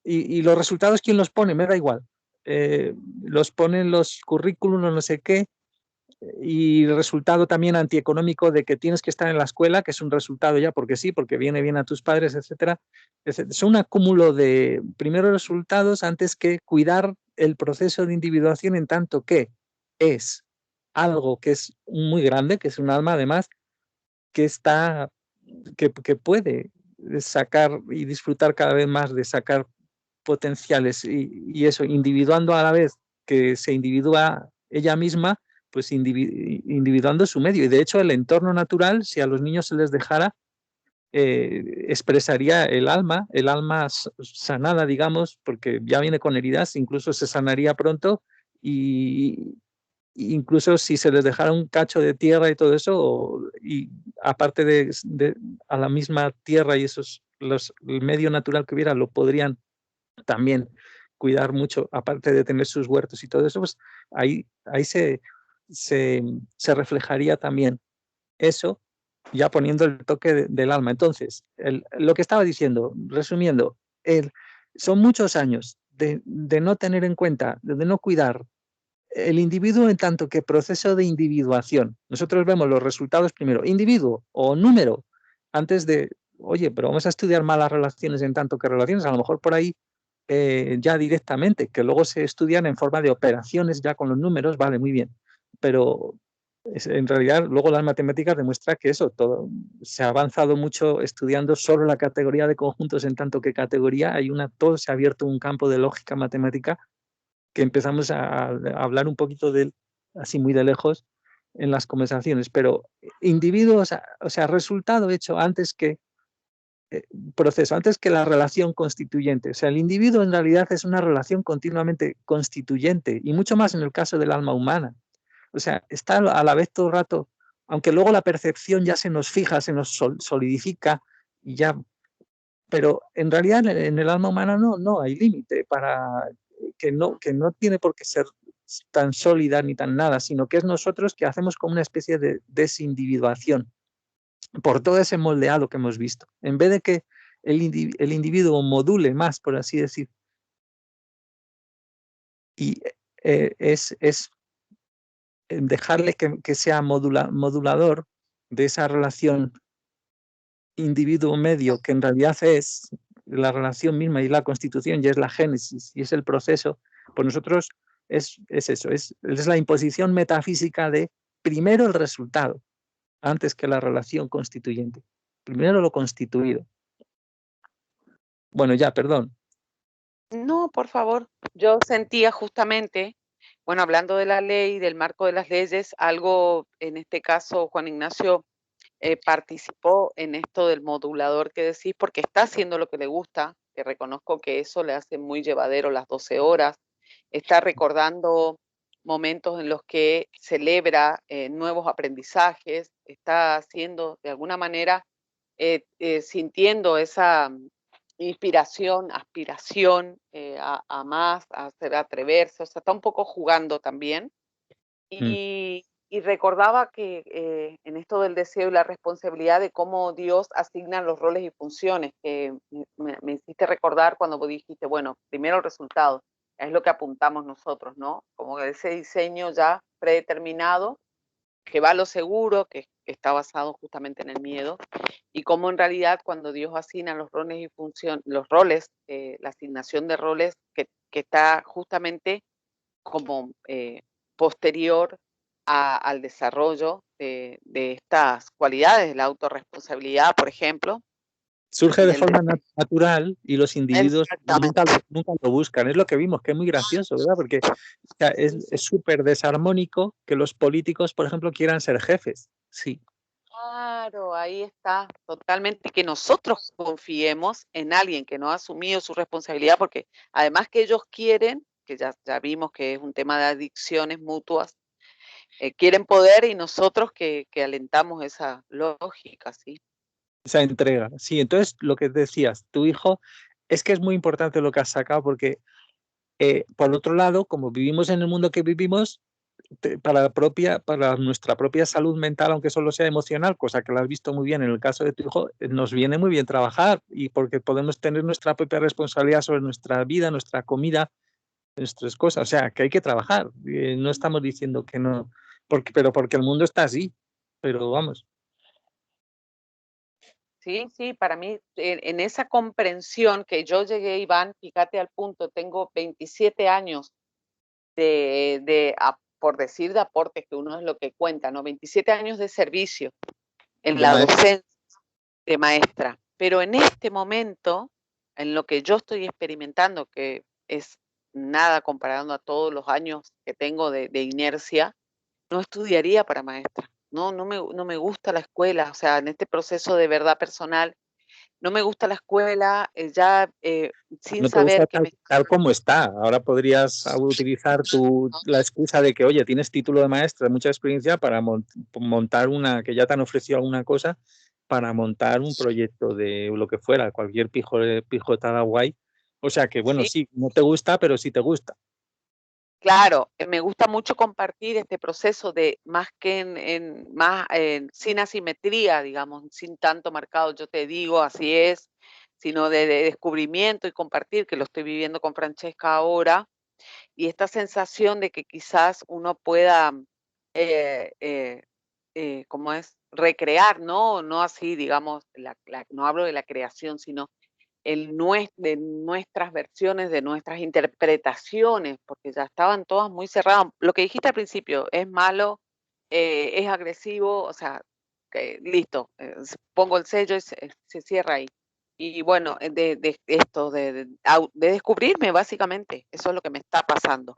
y los resultados, ¿quién los pone? Me da igual. Los ponen los currículums, no sé qué, y el resultado también antieconómico de que tienes que estar en la escuela, que es un resultado ya porque sí, porque viene bien a tus padres, etcétera. Es un acúmulo de primeros resultados antes que cuidar el proceso de individuación en tanto que es algo que es muy grande, que es un alma además, que está, que puede sacar y disfrutar cada vez más de sacar potenciales y eso, individuando a la vez que se individúa ella misma, pues individuando su medio. Y de hecho el entorno natural, si a los niños se les dejara, expresaría el alma sanada, digamos, porque ya viene con heridas, incluso se sanaría pronto y incluso si se les dejara un cacho de tierra y todo eso, y aparte a la misma tierra y el medio natural que hubiera, lo podrían también cuidar mucho, aparte de tener sus huertos y todo eso, pues ahí se reflejaría también eso, ya poniendo el toque del alma. Entonces, lo que estaba diciendo, resumiendo, son muchos años de no tener en cuenta, de no cuidar el individuo en tanto que proceso de individuación. Nosotros vemos los resultados primero, individuo o número, antes de, oye, pero vamos a estudiar malas relaciones en tanto que relaciones, a lo mejor por ahí ya directamente, que luego se estudian en forma de operaciones ya con los números, vale, muy bien, pero en realidad luego las matemáticas demuestran que eso, todo, se ha avanzado mucho estudiando solo la categoría de conjuntos en tanto que categoría, todo se ha abierto un campo de lógica matemática que empezamos a hablar un poquito de él, así muy de lejos, en las conversaciones, pero individuos, o sea, resultado hecho antes que proceso, antes que la relación constituyente. O sea, el individuo en realidad es una relación continuamente constituyente y mucho más en el caso del alma humana. O sea, está a la vez todo el rato, aunque luego la percepción ya se nos fija, se nos solidifica y ya, pero en realidad en el alma humana no hay límite para que no tiene por qué ser tan sólida ni tan nada, sino que es nosotros que hacemos como una especie de desindividuación por todo ese moldeado que hemos visto. En vez de que el individuo module más, por así decir, y es dejarle que sea modulador de esa relación individuo-medio, que en realidad es la relación misma y la constitución, y es la génesis, y es el proceso, pues nosotros es eso, es la imposición metafísica de primero el resultado, antes que la relación constituyente. Primero lo constituido. Bueno, ya, perdón. no, por favor. Yo sentía justamente, bueno, hablando de la ley, del marco de las leyes, algo, en este caso, Juan Ignacio participó en esto del modulador que decís, porque está haciendo lo que le gusta, que reconozco que eso le hace muy llevadero las 12 horas, está recordando momentos en los que celebra nuevos aprendizajes, está haciendo de alguna manera, sintiendo esa inspiración, aspiración a más, atreverse, o sea, está un poco jugando también. Mm. Y recordaba que en esto del deseo y la responsabilidad de cómo Dios asigna los roles y funciones, que me hiciste recordar cuando vos dijiste, bueno, primero el resultado, es lo que apuntamos nosotros, ¿no? Como ese diseño ya predeterminado, que va a lo seguro, que está basado justamente en el miedo, y cómo en realidad cuando Dios asigna los roles y funciones, los roles, la asignación de roles, que está justamente como posterior al desarrollo de estas cualidades, la autorresponsabilidad, por ejemplo, Surge y de del forma natural y los individuos nunca, exactamente. nunca lo buscan. Es lo que vimos, que es muy gracioso, ¿verdad? Porque o sea, Sí, sí. es súper desarmónico que los políticos, por ejemplo, quieran ser jefes. Sí, Claro, ahí está, totalmente, que nosotros confiemos en alguien que no ha asumido su responsabilidad, porque además que ellos quieren, que ya vimos que es un tema de adicciones mutuas, quieren poder y nosotros que alentamos esa lógica, ¿sí? esa entrega. Sí, entonces lo que decías, tu hijo, es que es muy importante lo que has sacado porque, por otro lado, como vivimos en el mundo que vivimos, para nuestra propia salud mental, aunque solo sea emocional, cosa que lo has visto muy bien en el caso de tu hijo, nos viene muy bien trabajar y porque podemos tener nuestra propia responsabilidad sobre nuestra vida, nuestra comida, nuestras cosas. O sea, que hay que trabajar. No estamos diciendo que no, pero porque el mundo está así. Pero vamos. Sí, sí, para mí, en esa comprensión que yo llegué, Iván, fíjate al punto, tengo 27 años por decir de aporte, que uno es lo que cuenta, ¿no? 27 años de servicio en De la maestro. docencia de maestra. Pero en este momento, en lo que yo estoy experimentando, que es nada comparando a todos los años que tengo de inercia, no estudiaría para maestra. No, no me gusta la escuela, o sea, en este proceso de verdad personal, no me gusta la escuela, sin No te gusta saber que tal, me... tal como está. Ahora podrías utilizar la excusa de que, oye, tienes título de maestra, mucha experiencia para montar una, que ya te han ofrecido alguna cosa, para montar un proyecto de lo que fuera, cualquier pijotada guay. O sea que, bueno, Sí, sí, no te gusta, pero sí te gusta. claro, me gusta mucho compartir este proceso de más que sin asimetría, digamos, sin tanto marcado, yo te digo, así es, sino de descubrimiento y compartir, que lo estoy viviendo con Francesca ahora, y esta sensación de que quizás uno pueda, ¿cómo es? Recrear, ¿no? No así, digamos, no hablo de la creación, sino de nuestras versiones, de nuestras interpretaciones, porque ya estaban todas muy cerradas. Lo que dijiste al principio, es malo, es agresivo, o sea, que listo, pongo el sello y se cierra ahí. Y bueno, de esto, de descubrirme básicamente, eso es lo que me está pasando.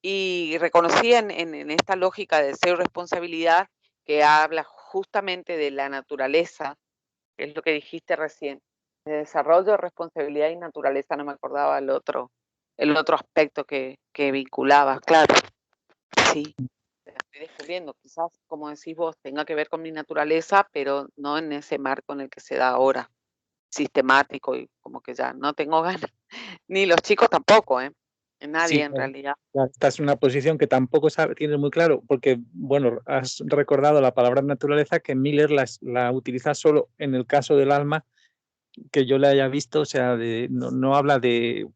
Y reconocí en esta lógica de deseo y responsabilidad que habla justamente de la naturaleza, que es lo que dijiste recién, de desarrollo, responsabilidad y naturaleza, no me acordaba el otro aspecto que vinculaba, claro, sí, la estoy descubriendo, quizás, como decís vos, tenga que ver con mi naturaleza, pero no en ese marco en el que se da ahora, sistemático y como que ya no tengo ganas, ni los chicos tampoco, nadie Sí, en realidad. estás en una posición que tampoco tienes muy claro, porque, bueno, has recordado la palabra naturaleza que Miller la utiliza solo en el caso del alma que yo le haya visto, o sea, no, no habla de,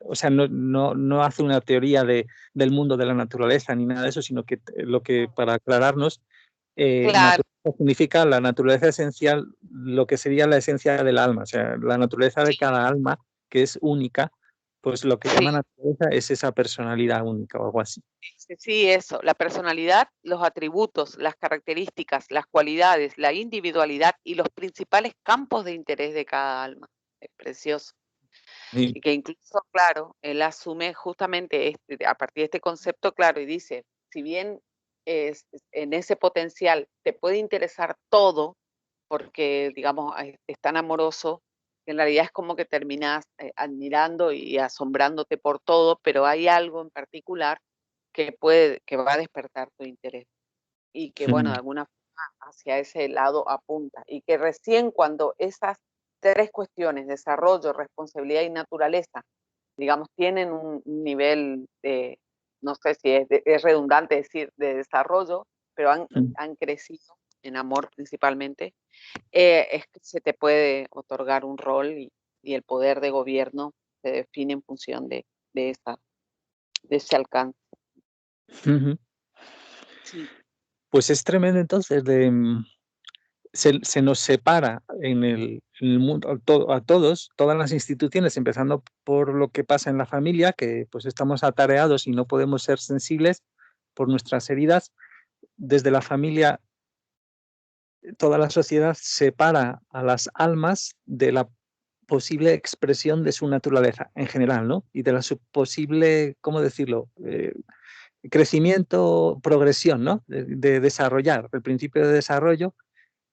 o sea, no hace una teoría del mundo de la naturaleza ni nada de eso, sino que lo que, para aclararnos, Claro, naturaleza significa la naturaleza esencial, lo que sería la esencia del alma, o sea, la naturaleza de cada alma, que es única, pues lo que sí, llama naturaleza es esa personalidad única o algo así. sí, sí, eso, la personalidad, los atributos, las características, las cualidades, la individualidad y los principales campos de interés de cada alma. Es precioso. Sí, Y que incluso, claro, él asume justamente a partir de este concepto, claro, y dice, si bien en ese potencial te puede interesar todo, porque, digamos, es tan amoroso, que en realidad es como que terminas admirando y asombrándote por todo, pero hay algo en particular que va a despertar tu interés y que, bueno, de alguna forma hacia ese lado apunta y que recién cuando esas tres cuestiones, desarrollo, responsabilidad y naturaleza, digamos, tienen un nivel de, no sé si es redundante decir de desarrollo, pero han crecido en amor principalmente, es que se te puede otorgar un rol y el poder de gobierno se define en función de ese alcance. Sí. Pues es tremendo entonces se nos separa en el mundo a todos, todas las instituciones, empezando por lo que pasa en la familia, que pues estamos atareados y no podemos ser sensibles por nuestras heridas. Desde la familia, toda la sociedad separa a las almas de la posible expresión de su naturaleza en general, ¿no? Y de la su posible, ¿cómo decirlo? Crecimiento, progresión, ¿no? De desarrollar, el principio de desarrollo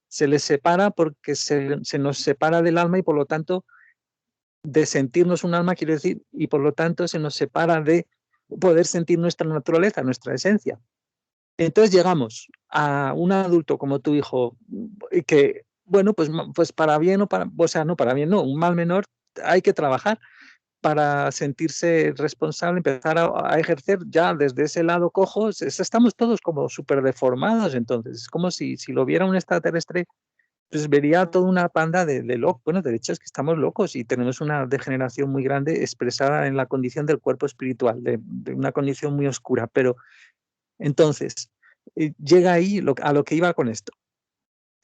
se les separa porque se nos separa del alma y por lo tanto de sentirnos un alma, quiero decir, y por lo tanto se nos separa de poder sentir nuestra naturaleza, nuestra esencia. Entonces llegamos a un adulto como tu hijo, que, bueno, pues para bien o para, o sea, no para bien, no, un mal menor hay que trabajar para sentirse responsable, empezar a ejercer ya desde ese lado cojo. Estamos todos como súper deformados, entonces es como si lo viera un extraterrestre, pues vería toda una panda de locos. Bueno, de hecho es que estamos locos y tenemos una degeneración muy grande expresada en la condición del cuerpo espiritual, de una condición muy oscura. Pero entonces, llega ahí a lo que iba con esto.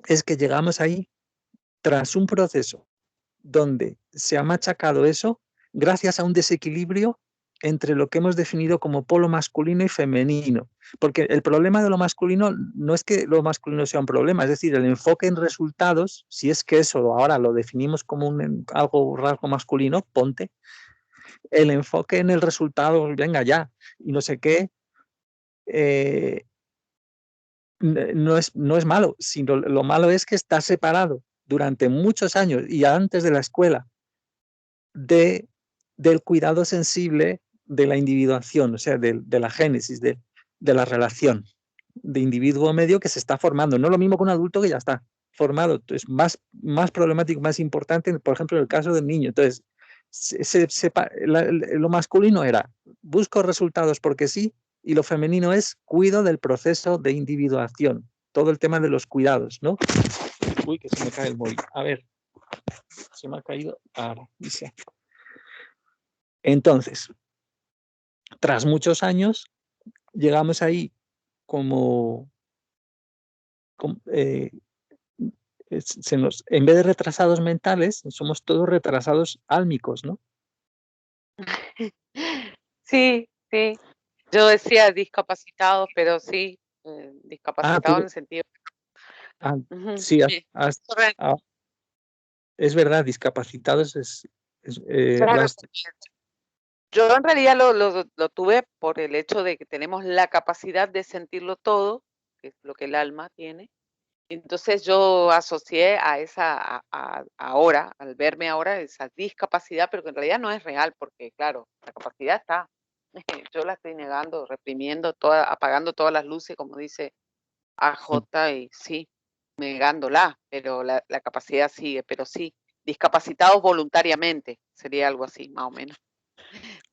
Es que llegamos ahí tras un proceso donde se ha machacado eso gracias a un desequilibrio entre lo que hemos definido como polo masculino y femenino. Porque el problema de lo masculino no es que lo masculino sea un problema, es decir, el enfoque en resultados, si es que eso ahora lo definimos como algo rasgo masculino, ponte, el enfoque en el resultado, venga ya, y no sé qué, eh, no es malo, sino lo malo es que está separado durante muchos años y antes de la escuela de, del cuidado sensible de la individuación, o sea, de la génesis, de la relación de individuo medio que se está formando. No lo mismo que un adulto que ya está formado. Es más problemático, más importante, por ejemplo, en el caso del niño. Entonces, lo masculino era busco resultados porque sí, y lo femenino es cuido del proceso de individuación. Todo el tema de los cuidados, ¿no? Uy, que se me cae el móvil. A ver, se me ha caído. Ahora, dice. Entonces, tras muchos años, llegamos ahí como, como en vez de retrasados mentales, somos todos retrasados álmicos, ¿no? Sí, sí. Yo decía discapacitados, pero sí, Ah, discapacitados en el sentido. ah, Ujú, sí, sí. Correcto. es verdad, discapacitados Claro, yo en realidad lo tuve por el hecho de que tenemos la capacidad de sentirlo todo, que es lo que el alma tiene. Entonces yo asocié a esa, ahora, al verme ahora, esa discapacidad, pero que en realidad no es real, porque claro, la capacidad está. Yo la estoy negando, reprimiendo, apagando todas las luces, como dice AJ, y sí, negándola, pero la capacidad sigue, pero sí, discapacitados voluntariamente, sería algo así, más o menos.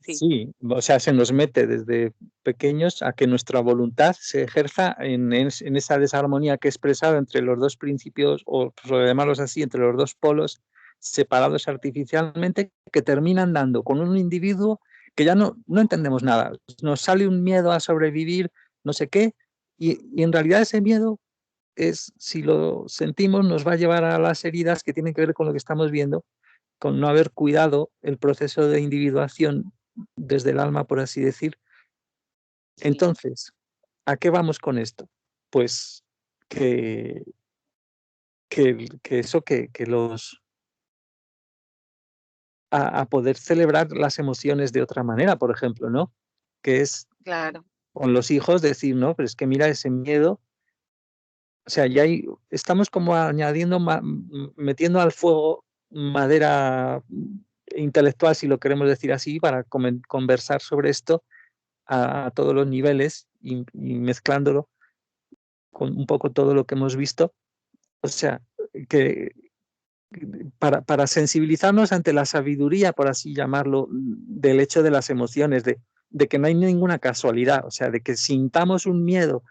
Sí, sí, o sea, se nos mete desde pequeños a que nuestra voluntad se ejerza en esa desarmonía que he expresado entre los dos principios, o por llamarlos así, entre los dos polos separados artificialmente, que terminan dando con un individuo que ya no entendemos nada. Nos sale un miedo a sobrevivir, no sé qué, y en realidad ese miedo es, si lo sentimos, nos va a llevar a las heridas que tienen que ver con lo que estamos viendo, con no haber cuidado el proceso de individuación desde el alma, por así decir. sí, Entonces, ¿a qué vamos con esto? Pues que, que eso, que los a poder celebrar las emociones de otra manera, por ejemplo, ¿no? Que es claro. con los hijos decir, no, pero es que mira ese miedo, o sea, ya estamos como añadiendo, metiendo al fuego madera intelectual, si lo queremos decir así, para conversar sobre esto a todos los niveles y mezclándolo. con un poco todo lo que hemos visto. O sea, que para sensibilizarnos ante la sabiduría, por así llamarlo, del hecho de las emociones, de que no hay ninguna casualidad, o sea, de que sintamos un miedo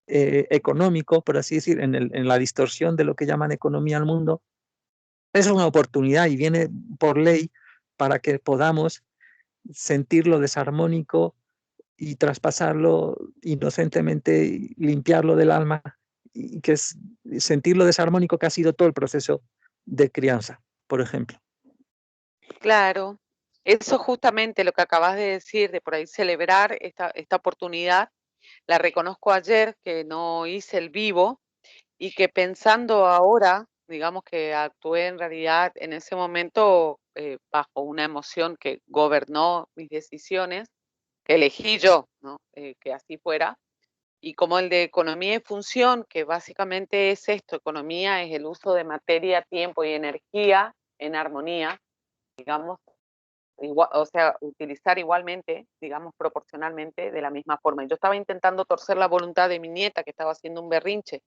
económico, por así decir, en la distorsión de lo que llaman economía al mundo, es una oportunidad y viene por ley para que podamos sentirlo desarmónico y traspasarlo inocentemente, y limpiarlo del alma, y que es sentirlo desarmónico, que ha sido todo el proceso de crianza, por ejemplo. Claro, eso justamente lo que acabas de decir, de por ahí celebrar esta oportunidad, la reconozco ayer que no hice el vivo y que pensando ahora, digamos que actué en realidad en ese momento bajo una emoción que gobernó mis decisiones, que elegí yo, ¿no? Que así fuera. Y como el de economía y función, que básicamente es esto, economía es el uso de materia, tiempo y energía en armonía, digamos, igual, o sea, utilizar igualmente, digamos, proporcionalmente de la misma forma. Yo estaba intentando torcer la voluntad de mi nieta que estaba haciendo un berrinche.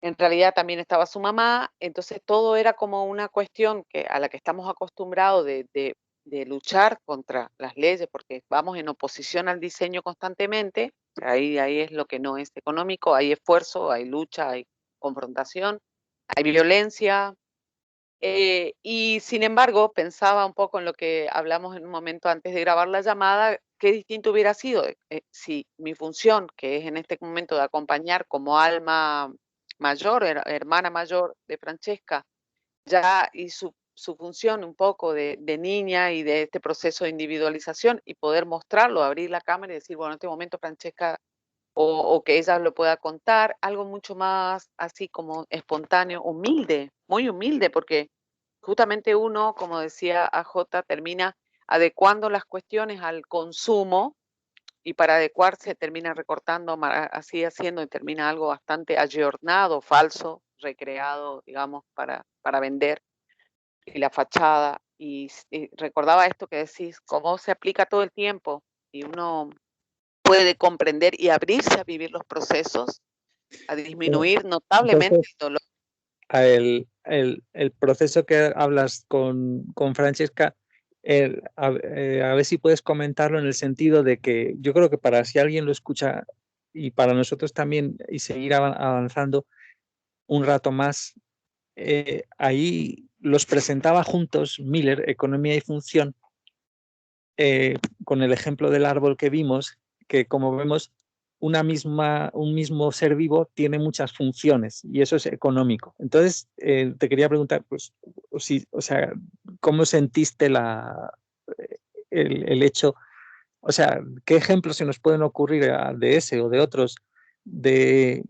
En realidad también estaba su mamá, entonces todo era como una cuestión a la que estamos acostumbrados de luchar contra las leyes, porque vamos en oposición al diseño constantemente. Ahí es lo que no es económico, hay esfuerzo, hay lucha, hay confrontación, hay violencia, y sin embargo, pensaba un poco en lo que hablamos en un momento antes de grabar la llamada, qué distinto hubiera sido si mi función, que es en este momento de acompañar como alma mayor, hermana mayor de Francesca, ya y su función un poco de niña y de este proceso de individualización y poder mostrarlo, abrir la cámara y decir, bueno, en este momento Francesca, o que ella lo pueda contar, algo mucho más así como espontáneo, humilde, muy humilde, porque justamente uno, como decía AJ, termina adecuando las cuestiones al consumo y para adecuarse termina recortando, así haciendo y termina algo bastante ayornado, falso, recreado, digamos, para vender y la fachada. Y recordaba esto que decís, cómo se aplica todo el tiempo y uno puede comprender y abrirse a vivir los procesos, a disminuir notablemente el Entonces, dolor. el proceso que hablas con Francesca, a ver si puedes comentarlo en el sentido de que yo creo que para si alguien lo escucha y para nosotros también y seguir avanzando un rato más, ahí los presentaba juntos Miller, Economía y Función, con el ejemplo del árbol que vimos, que como vemos, un mismo ser vivo tiene muchas funciones y eso es económico. Entonces, te quería preguntar, pues, o sea, ¿cómo sentiste el hecho? O sea, ¿qué ejemplos se nos pueden ocurrir de ese o de otros, de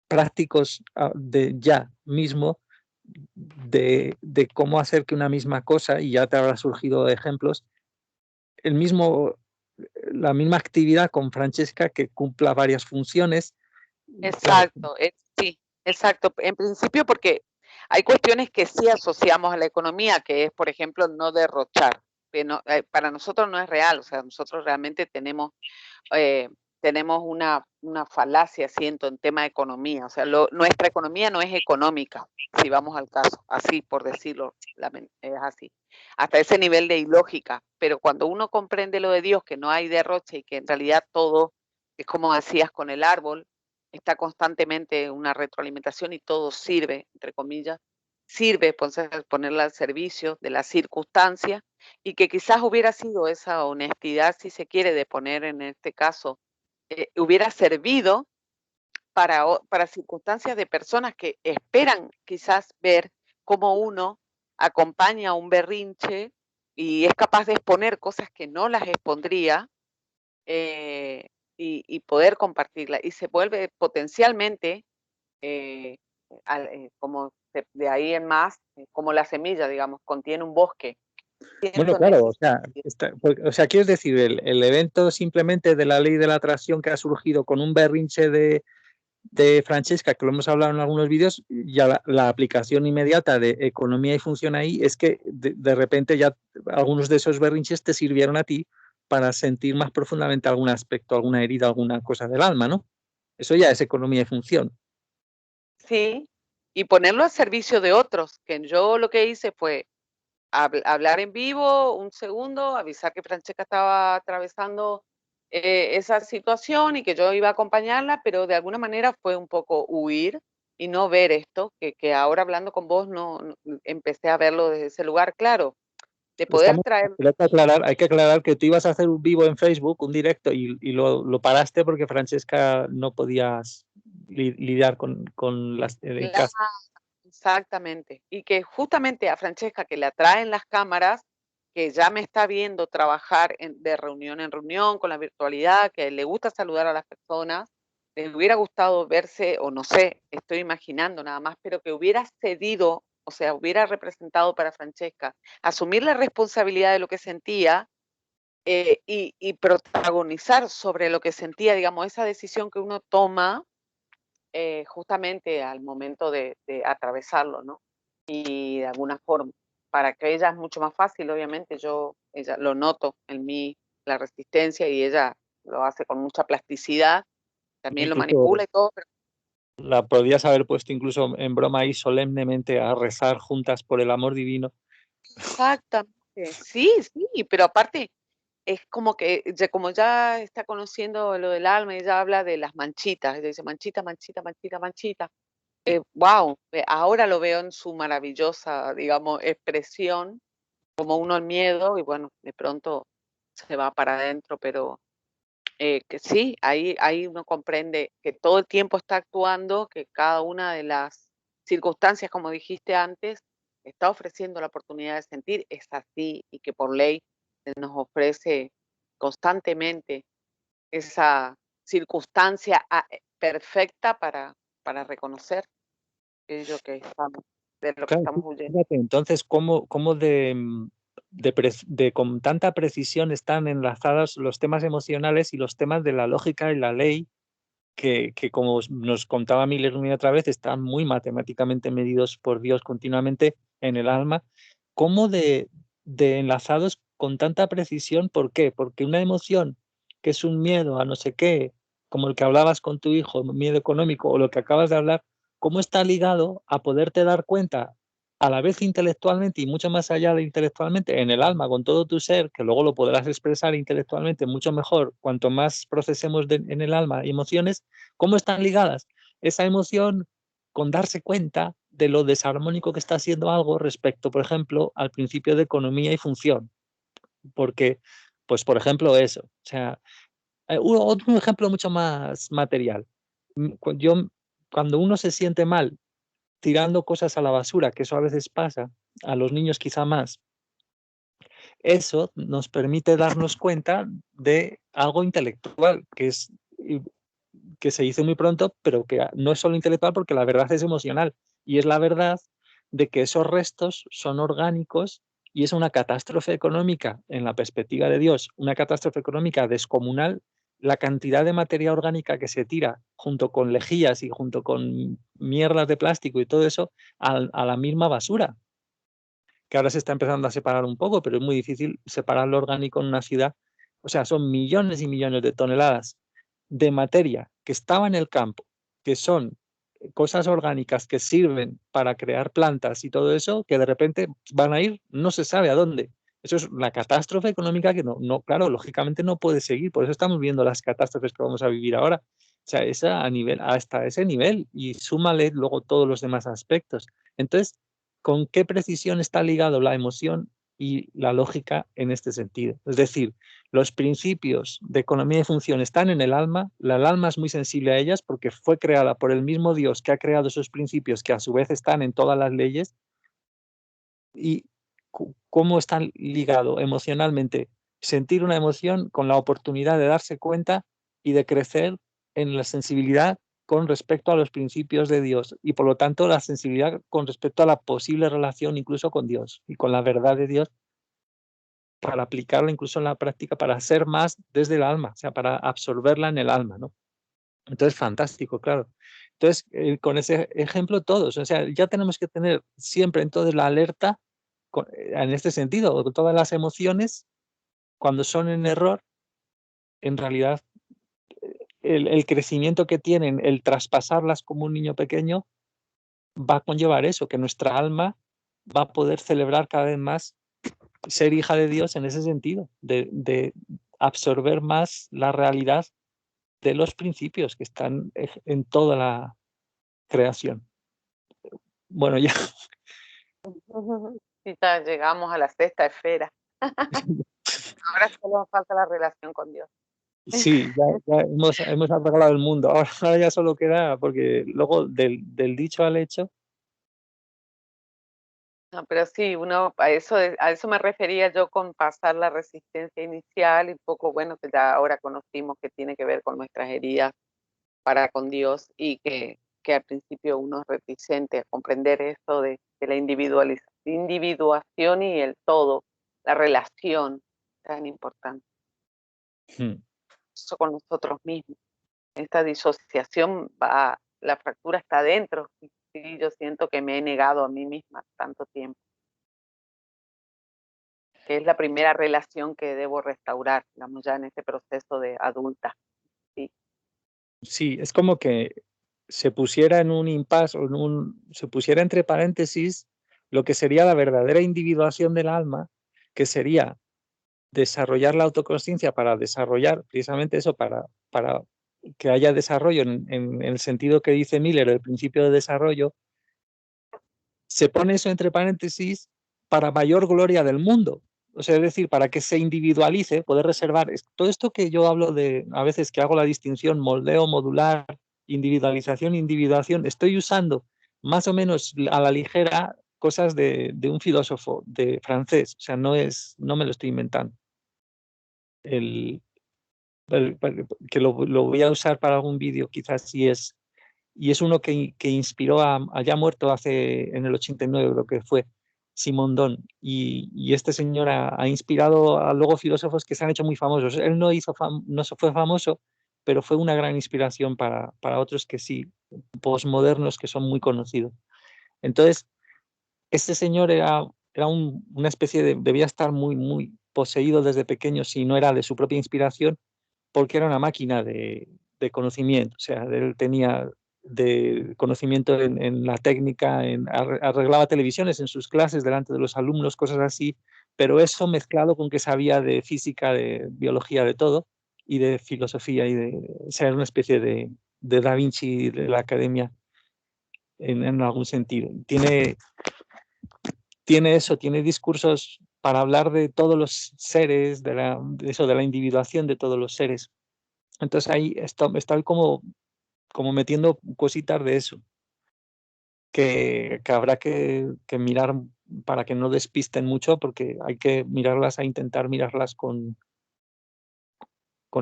prácticos de ya mismo, de cómo hacer que una misma cosa, y ya te habrá surgido ejemplos, el mismo, la misma actividad con Francesca que cumpla varias funciones? Claro, Exacto, sí, exacto. En principio porque hay cuestiones que sí asociamos a la economía, que es, por ejemplo, no derrochar. Que para nosotros no es real, o sea, nosotros realmente eh, tenemos una falacia, siento, en tema de economía. O sea, nuestra economía no es económica, si vamos al caso, así por decirlo, es así. Hasta ese nivel de ilógica. Pero cuando uno comprende lo de Dios, que no hay derroche y que en realidad todo, es como decías con el árbol, está constantemente una retroalimentación y todo sirve, entre comillas, sirve ponerla al servicio de las circunstancias y que quizás hubiera sido esa honestidad, si se quiere, de poner en este caso, hubiera servido para circunstancias de personas que esperan quizás ver cómo uno acompaña a un berrinche y es capaz de exponer cosas que no las expondría, eh, y poder compartirla. Y se vuelve potencialmente, eh, como de ahí en más, como la semilla, digamos, contiene un bosque. bueno, Siento en claro, ese o sea, sentido. o sea, quieres decir, el evento simplemente de la ley de la atracción que ha surgido con un berrinche de Francesca, que lo hemos hablado en algunos vídeos, ya la aplicación inmediata de economía y función ahí es que de repente ya algunos de esos berrinches te sirvieron a ti para sentir más profundamente algún aspecto, alguna herida, alguna cosa del alma, ¿no? Eso ya es economía y función. Sí, y ponerlo al servicio de otros, que yo lo que hice fue hablar en vivo, un segundo, avisar que Francesca estaba atravesando esa situación y que yo iba a acompañarla, pero de alguna manera fue un poco huir y no ver esto, que ahora hablando con vos empecé a verlo desde ese lugar, claro, de poder Estamos, traer. pero hay que aclarar que tú ibas a hacer un vivo en Facebook, un directo, y lo paraste porque Francesca no podías lidiar con las en Claro, casa. exactamente. Y que justamente a Francesca, que le atraen las cámaras, que ya me está viendo trabajar de reunión en reunión con la virtualidad, que le gusta saludar a las personas, le hubiera gustado verse, o no sé, estoy imaginando nada más, pero que hubiera cedido, o sea, hubiera representado para Francesca, asumir la responsabilidad de lo que sentía y protagonizar sobre lo que sentía, digamos, esa decisión que uno toma justamente al momento de atravesarlo, ¿no? Y de alguna forma, para que ella es mucho más fácil, obviamente, ella lo noto en mí, la resistencia, y ella lo hace con mucha plasticidad, también lo Incluso manipula y todo, pero la podías haber puesto incluso en broma ahí solemnemente a rezar juntas por el amor divino. exactamente, sí, sí, pero aparte es como que como ya está conociendo lo del alma, ella habla de las manchitas, ella dice manchita, manchita, manchita, manchita. Wow, ahora lo veo en su maravillosa, digamos, expresión, como uno el miedo y bueno, de pronto se va para adentro, pero que sí, ahí uno comprende que todo el tiempo está actuando, que cada una de las circunstancias, como dijiste antes, está ofreciendo la oportunidad de sentir, es así y que por ley se nos ofrece constantemente esa circunstancia perfecta para reconocer aquello que estamos, de lo que Claro, estamos huyendo. fíjate, entonces, ¿cómo con tanta precisión están enlazados los temas emocionales y los temas de la lógica y la ley, que como nos contaba Miller una y otra vez, están muy matemáticamente medidos por Dios continuamente en el alma? ¿Cómo de enlazados con tanta precisión? ¿Por qué? Porque una emoción que es un miedo a no sé qué, como el que hablabas con tu hijo, miedo económico, o lo que acabas de hablar, ¿cómo está ligado a poderte dar cuenta a la vez intelectualmente y mucho más allá de intelectualmente, en el alma, con todo tu ser, que luego lo podrás expresar intelectualmente mucho mejor cuanto más procesemos en el alma emociones? ¿Cómo están ligadas esa emoción con darse cuenta de lo desarmónico que está haciendo algo respecto, por ejemplo, al principio de economía y función? Porque, pues, por ejemplo, eso. O sea, otro ejemplo mucho más material. Yo, cuando uno se siente mal tirando cosas a la basura, que eso a veces pasa, a los niños quizá más, eso nos permite darnos cuenta de algo intelectual, que se dice muy pronto, pero que no es solo intelectual porque la verdad es emocional. Y es la verdad de que esos restos son orgánicos y es una catástrofe económica en la perspectiva de Dios, una catástrofe económica descomunal, la cantidad de materia orgánica que se tira junto con lejías y junto con mierdas de plástico y todo eso a la misma basura, que ahora se está empezando a separar un poco, pero es muy difícil separar lo orgánico en una ciudad. O sea, son millones y millones de toneladas de materia que estaba en el campo, que son cosas orgánicas que sirven para crear plantas y todo eso, que de repente van a ir, no se sabe a dónde. Eso es la catástrofe económica que claro, lógicamente no puede seguir. Por eso estamos viendo las catástrofes que vamos a vivir ahora. O sea, esa a nivel, hasta ese nivel, y súmale luego todos los demás aspectos. Entonces, ¿con qué precisión está ligado la emoción y la lógica en este sentido? Es decir, los principios de economía y función están en el alma es muy sensible a ellas porque fue creada por el mismo Dios que ha creado esos principios que a su vez están en todas las leyes. Y cómo están ligados emocionalmente sentir una emoción con la oportunidad de darse cuenta y de crecer en la sensibilidad con respecto a los principios de Dios y por lo tanto la sensibilidad con respecto a la posible relación incluso con Dios y con la verdad de Dios, para aplicarla incluso en la práctica, para ser más desde el alma, o sea, para absorberla en el alma, ¿no? Entonces, fantástico, claro. Entonces, con ese ejemplo todos, o sea, ya tenemos que tener siempre entonces la alerta en este sentido, todas las emociones, cuando son en error, en realidad el crecimiento que tienen, el traspasarlas como un niño pequeño, va a conllevar eso, que nuestra alma va a poder celebrar cada vez más ser hija de Dios en ese sentido, de absorber más la realidad de los principios que están en toda la creación. Bueno, ya. Sí, ya llegamos a la sexta esfera. Ahora solo nos falta la relación con Dios. Sí, ya hemos arreglado el mundo. Ahora ya solo queda, porque luego del dicho al hecho. No, pero sí, uno, a eso me refería yo con pasar la resistencia inicial y poco, bueno, que ya ahora conocimos que tiene que ver con nuestras heridas para con Dios y que al principio uno es reticente a comprender esto de la individuación y el todo, la relación tan importante, eso con nosotros mismos. Esta disociación va, la fractura está adentro, y yo siento que me he negado a mí misma tanto tiempo, que es la primera relación que debo restaurar, digamos, ya en este proceso de adulta. Sí, Sí, es como que se pusiera en un impasse o se pusiera entre paréntesis lo que sería la verdadera individuación del alma, que sería desarrollar la autoconsciencia para desarrollar precisamente eso, para que haya desarrollo en el sentido que dice Miller, el principio de desarrollo. Se pone eso entre paréntesis para mayor gloria del mundo. O sea, es decir, para que se individualice, poder reservar. Todo esto que yo hablo de, a veces que hago la distinción, moldeo, modular, individualización, individuación, estoy usando más o menos a la ligera cosas de un filósofo de francés. O sea, no me lo estoy inventando. El, que lo voy a usar para algún vídeo, quizás sí es. Y es uno que inspiró ya muerto en el 89, creo que fue, Simondon. Y este señor ha inspirado a luego filósofos que se han hecho muy famosos. Él no fue famoso, pero fue una gran inspiración para otros que sí, posmodernos, que son muy conocidos. Entonces, este señor era una especie debía estar muy, muy poseído desde pequeño, si no era de su propia inspiración, porque era una máquina de conocimiento. O sea, él tenía de conocimiento en la técnica, arreglaba televisiones en sus clases delante de los alumnos, cosas así, pero eso mezclado con que sabía de física, de biología, de todo, y de filosofía, o sea, era una especie de Da Vinci de la academia en algún sentido. Tiene eso, tiene discursos para hablar de todos los seres, de eso, de la individuación de todos los seres. Entonces ahí está como metiendo cositas de eso, que habrá que mirar para que no despisten mucho, porque hay que mirarlas, a intentar mirarlas con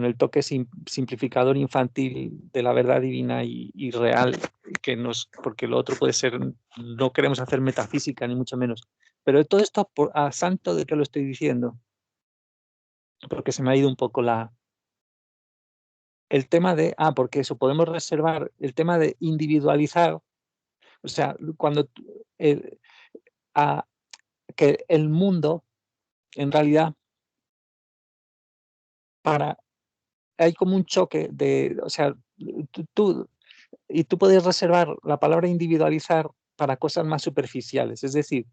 el toque simplificador infantil de la verdad divina y real, porque lo otro puede ser, no queremos hacer metafísica ni mucho menos. Pero todo esto a santo de que lo estoy diciendo, porque se me ha ido un poco el tema porque eso, podemos reservar el tema de individualizar. O sea, cuando eh, a- que el mundo, en realidad, para hay como un choque o sea, tú puedes reservar la palabra individualizar para cosas más superficiales. Es decir,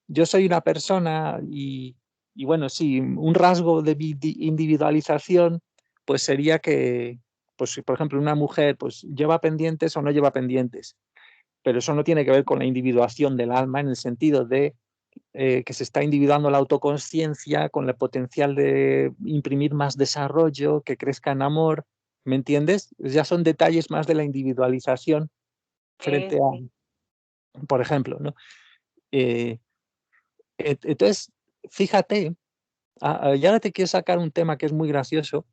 yo soy una persona y bueno, sí, un rasgo de individualización, pues sería que, pues, si, por ejemplo, una mujer pues lleva pendientes o no lleva pendientes, pero eso no tiene que ver con la individuación del alma en el sentido de que se está individuando la autoconsciencia con el potencial de imprimir más desarrollo, que crezca en amor, ¿me entiendes? Ya son detalles más de la individualización sí, frente sí. por ejemplo, ¿no? Eh, entonces, fíjate, y ahora te quiero sacar un tema que es muy gracioso,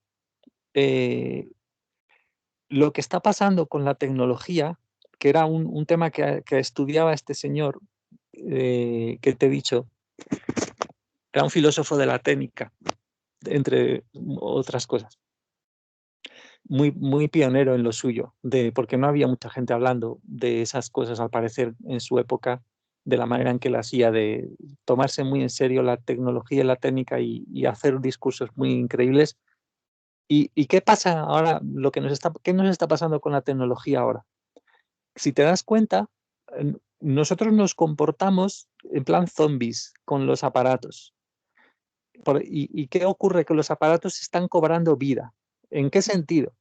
eh, lo que está pasando con la tecnología, que era un tema que estudiaba este señor, que te he dicho, era un filósofo de la técnica, entre otras cosas. Muy, muy pionero en lo suyo, porque no había mucha gente hablando de esas cosas, al parecer, en su época, de la manera en que la hacía, de tomarse muy en serio la tecnología y la técnica y hacer discursos muy increíbles. ¿Y qué pasa ahora? ¿Qué nos está pasando con la tecnología ahora? Si te das cuenta, nosotros nos comportamos en plan zombies con los aparatos. ¿Y qué ocurre? Que los aparatos están cobrando vida. ¿En qué sentido?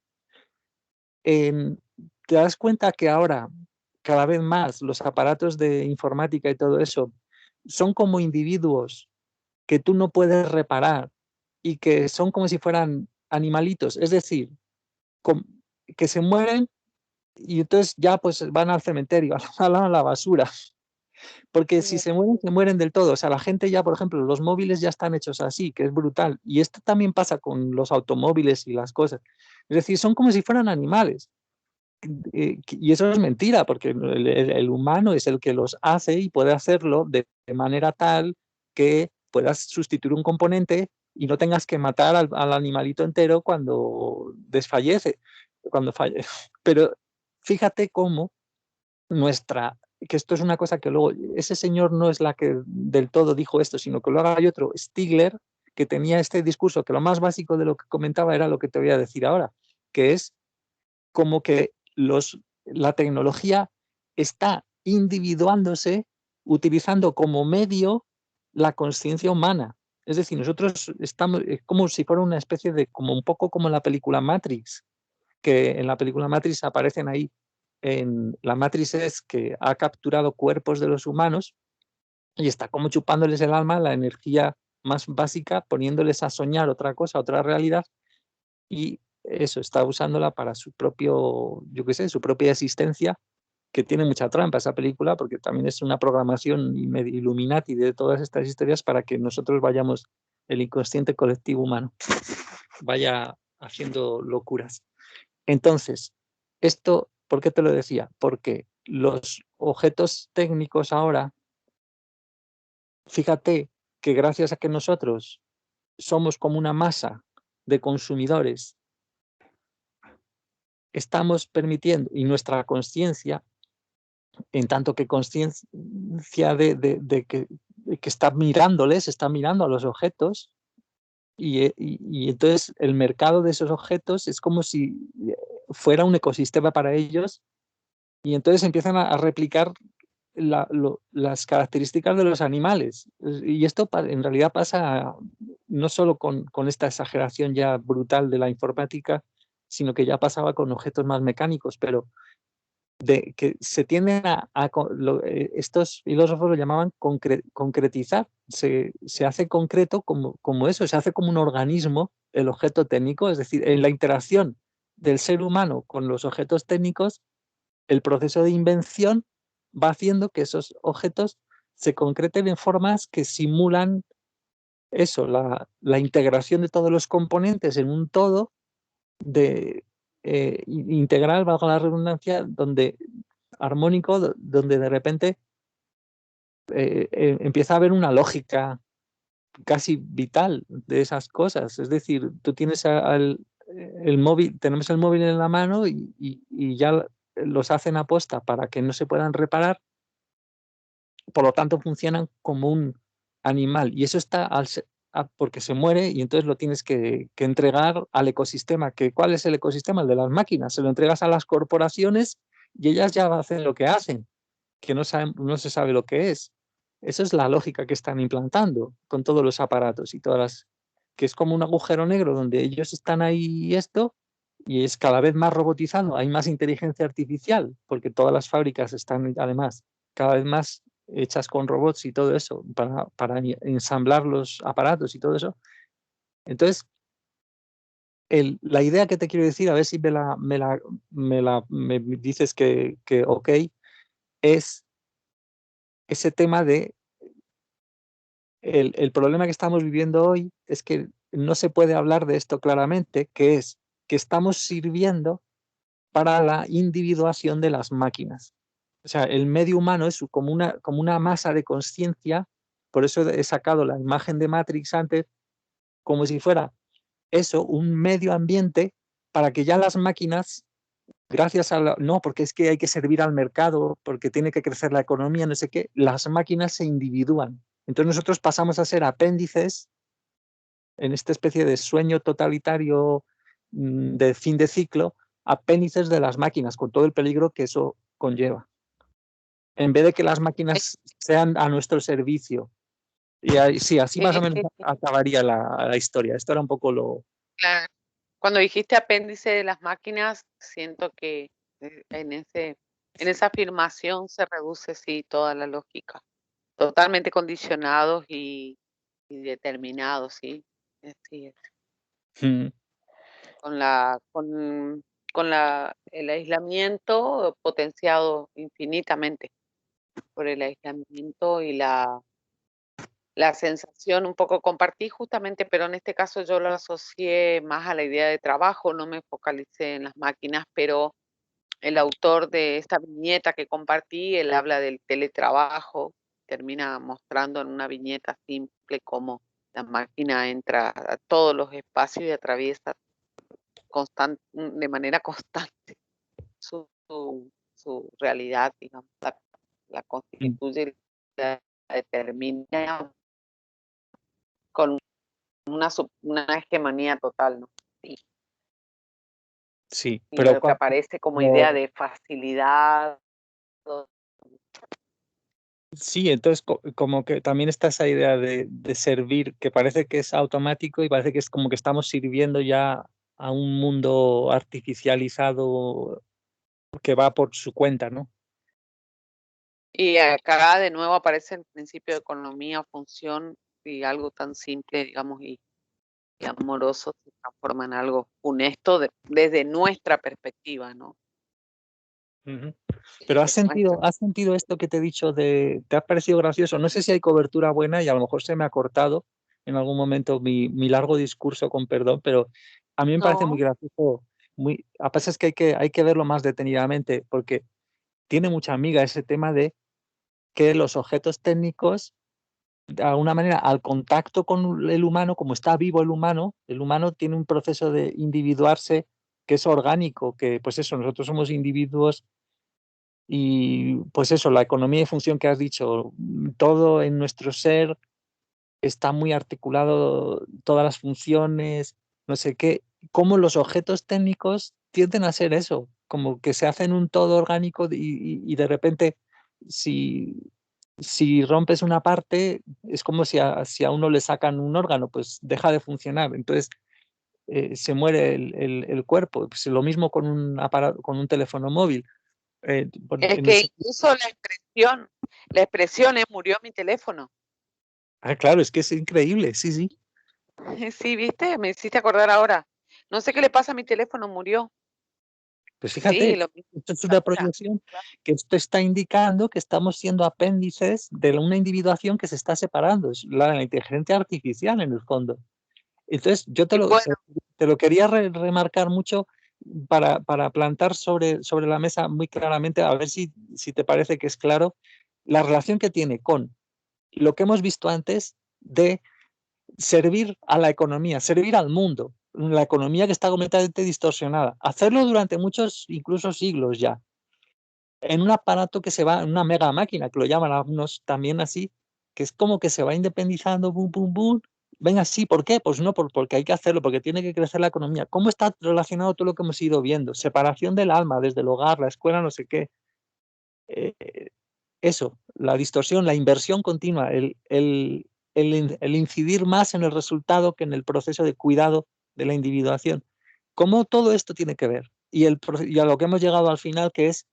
Te das cuenta que ahora cada vez más los aparatos de informática y todo eso son como individuos que tú no puedes reparar y que son como si fueran animalitos, es decir, que se mueren y entonces ya pues van al cementerio, a la basura. Porque si se mueren del todo. O sea, la gente ya, por ejemplo, los móviles ya están hechos así, que es brutal. Y esto también pasa con los automóviles y las cosas. Es decir, son como si fueran animales. Y eso es mentira, porque el humano es el que los hace y puede hacerlo de manera tal que puedas sustituir un componente y no tengas que matar al animalito entero cuando desfallece, cuando fallece. Pero fíjate cómo que esto es una cosa que luego, ese señor no es la que del todo dijo esto, sino que luego hay otro, Stigler, que tenía este discurso, que lo más básico de lo que comentaba era lo que te voy a decir ahora, que es como que la tecnología está individuándose utilizando como medio la conciencia humana. Es decir, nosotros estamos, es como si fuera una especie de, como un poco como en la película Matrix, que en la película Matrix aparecen ahí. La Matrix es que ha capturado cuerpos de los humanos y está como chupándoles el alma, la energía más básica, poniéndoles a soñar otra cosa, otra realidad, y eso, está usándola para su propio, yo qué sé, su propia existencia, que tiene mucha trampa esa película, porque también es una programación Illuminati de todas estas historias para que nosotros vayamos, el inconsciente colectivo humano, vaya haciendo locuras. Entonces, esto, ¿por qué te lo decía? Porque los objetos técnicos ahora, fíjate que gracias a que nosotros somos como una masa de consumidores, estamos permitiendo, y nuestra conciencia, en tanto que conciencia de que está mirándoles, está mirando a los objetos, y entonces el mercado de esos objetos es como si fuera un ecosistema para ellos, y entonces empiezan a replicar las características de los animales. Y esto en realidad pasa no solo con esta exageración ya brutal de la informática, sino que ya pasaba con objetos más mecánicos, pero que se tienden estos filósofos lo llamaban concretizar, se hace concreto como eso, se hace como un organismo el objeto técnico, es decir, en la interacción del ser humano con los objetos técnicos, el proceso de invención va haciendo que esos objetos se concreten en formas que simulan eso, la integración de todos los componentes en un todo de integral, valga la redundancia, donde armónico, donde de repente empieza a haber una lógica casi vital de esas cosas. Es decir, tú tienes el móvil, tenemos el móvil en la mano y ya los hacen aposta para que no se puedan reparar, por lo tanto funcionan como un animal. Y eso está porque se muere y entonces lo tienes que entregar al ecosistema. ¿Cuál es el ecosistema? El de las máquinas. Se lo entregas a las corporaciones y ellas ya hacen lo que hacen, que no se sabe lo que es. Esa es la lógica que están implantando con todos los aparatos y que es como un agujero negro donde ellos están ahí y es cada vez más robotizado, hay más inteligencia artificial, porque todas las fábricas están además cada vez más hechas con robots y todo eso, para ensamblar los aparatos y todo eso. Entonces, la idea que te quiero decir, a ver si me dices que ok, es ese tema de el problema que estamos viviendo hoy es que no se puede hablar de esto claramente, que es que estamos sirviendo para la individuación de las máquinas. O sea, el medio humano es como una masa de conciencia, por eso he sacado la imagen de Matrix antes, como si fuera eso, un medio ambiente para que ya las máquinas, gracias a no, porque es que hay que servir al mercado, porque tiene que crecer la economía, no sé qué, las máquinas se individúan. Entonces nosotros pasamos a ser apéndices en esta especie de sueño totalitario de fin de ciclo apéndices de las máquinas, con todo el peligro que eso conlleva. En vez de que las máquinas sean a nuestro servicio. Y ahí, sí, así más o menos acabaría la historia. Esto era un poco lo... Claro. Cuando dijiste apéndice de las máquinas, siento que en esa afirmación se reduce, sí, toda la lógica. Totalmente condicionados y determinados, sí. Así es. Mm, El aislamiento potenciado infinitamente por el aislamiento y la sensación, un poco compartí justamente, pero en este caso yo lo asocié más a la idea de trabajo, no me focalicé en las máquinas, pero el autor de esta viñeta que compartí, él habla del teletrabajo, termina mostrando en una viñeta simple cómo la máquina entra a todos los espacios y atraviesa de manera constante su realidad, digamos, la mm, constituye, la determina con una hegemonía total, ¿no? Sí. sí, Y pero lo que aparece como idea de facilidad. sí, entonces como que también está esa idea de servir, que parece que es automático y parece que es como que estamos sirviendo ya a un mundo artificializado que va por su cuenta, ¿no? Y acá de nuevo aparece el principio de economía, función y algo tan simple, digamos, y amoroso se transforma en algo funesto desde nuestra perspectiva, ¿no? Ujú. Pero Desde nuestra. has sentido esto que te he dicho te ha parecido gracioso? No sé si hay cobertura buena y a lo mejor se me ha cortado en algún momento mi largo discurso, con perdón, pero a mí me parece muy No, gracioso. A pesar es que hay que verlo más detenidamente porque tiene mucha amiga ese tema de que los objetos técnicos, de alguna manera, al contacto con el humano, como está vivo el humano tiene un proceso de individuarse que es orgánico, que pues eso, nosotros somos individuos y pues eso, la economía y función que has dicho, todo en nuestro ser está muy articulado, todas las funciones, no sé qué, cómo los objetos técnicos tienden a ser eso, como que se hacen un todo orgánico y de repente si, si rompes una parte es como si a uno le sacan un órgano, pues deja de funcionar, entonces se muere el cuerpo. Pues lo mismo con un aparato, con un teléfono móvil. es En que ese incluso la expresión es murió mi teléfono. Ah, claro, es que es increíble, sí, sí. Sí, ¿viste? Me hiciste acordar ahora. No sé qué le pasa a mi teléfono, murió. Pues Sí, fíjate, lo mismo esto es una ahora. proyección que esto está indicando que estamos siendo apéndices de una individuación que se está separando, es la inteligencia artificial en el fondo. Entonces, yo Y bueno, te lo quería remarcar mucho para plantar sobre la mesa muy claramente, a ver si te parece que es claro, la relación que tiene con lo que hemos visto antes de servir a la economía, servir al mundo, la economía que está completamente distorsionada, hacerlo durante muchos, incluso siglos ya, en un aparato que se va, en una mega máquina, que lo llaman algunos también así, que es como que se va independizando, boom, boom, boom. Venga, sí, ¿por qué? Pues no, porque hay que hacerlo, porque tiene que crecer la economía. ¿Cómo está relacionado todo lo que hemos ido viendo? Separación del alma, desde el hogar, la escuela, no sé qué. Eh, eso, la distorsión, la inversión continua, el incidir más en el resultado que en el proceso de cuidado de la individuación. ¿Cómo todo esto tiene que ver? Y a lo que hemos llegado al final, que es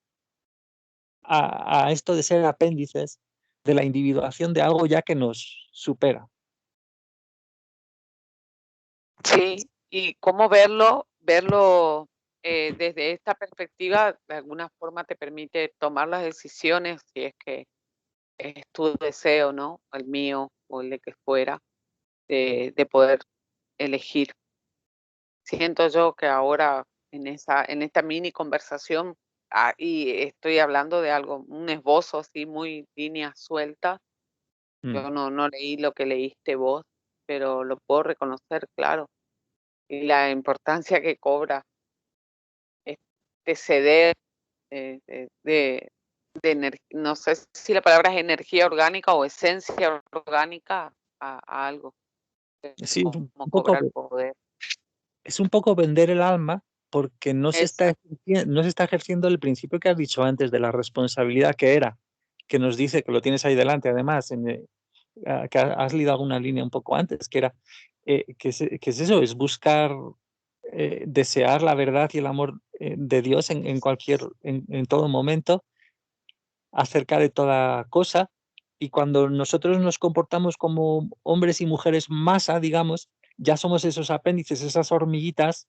a esto de ser apéndices de la individuación de algo ya que nos supera. sí, y cómo verlo desde esta perspectiva, de alguna forma te permite tomar las decisiones, si es que es tu deseo, ¿no? O el mío, o el de que fuera, de poder elegir. Siento yo que ahora en esta mini conversación, y estoy hablando de algo, un esbozo así, muy líneas sueltas. Mm. Yo no leí lo que leíste vos, pero lo puedo reconocer, claro. Y la importancia que cobra este ceder no sé si la palabra es energía orgánica o esencia orgánica a algo, Sí, como un poco cobrar poder. es un poco vender el alma porque Eso, no se está ejerciendo el principio que has dicho antes de la responsabilidad que era, que nos dice que lo tienes ahí delante, además, que has leído alguna línea un poco antes, que era, que es eso, es buscar, desear la verdad y el amor de Dios en todo momento, acerca de toda cosa. Y cuando nosotros nos comportamos como hombres y mujeres masa, digamos, ya somos esos apéndices, esas hormiguitas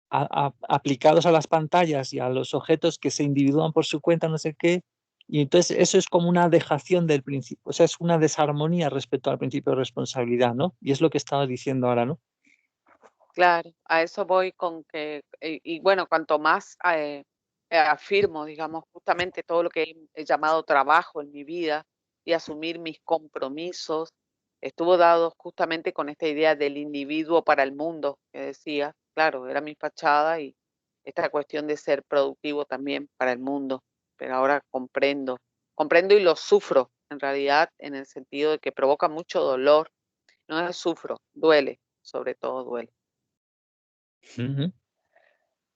aplicados a las pantallas y a los objetos que se individúan por su cuenta, no sé qué. Y entonces eso es como una dejación del principio, o sea, es una desarmonía respecto al principio de responsabilidad, ¿no? Y es lo que estaba diciendo ahora, ¿no? claro, a eso voy con que, y bueno, cuanto más afirmo, digamos, justamente todo lo que he llamado trabajo en mi vida y asumir mis compromisos, estuvo dado justamente con esta idea del individuo para el mundo que decía, claro, era mi fachada y esta cuestión de ser productivo también para el mundo, pero ahora comprendo y lo sufro en realidad en el sentido de que provoca mucho dolor, no es sufro, duele, sobre todo duele. Ujú.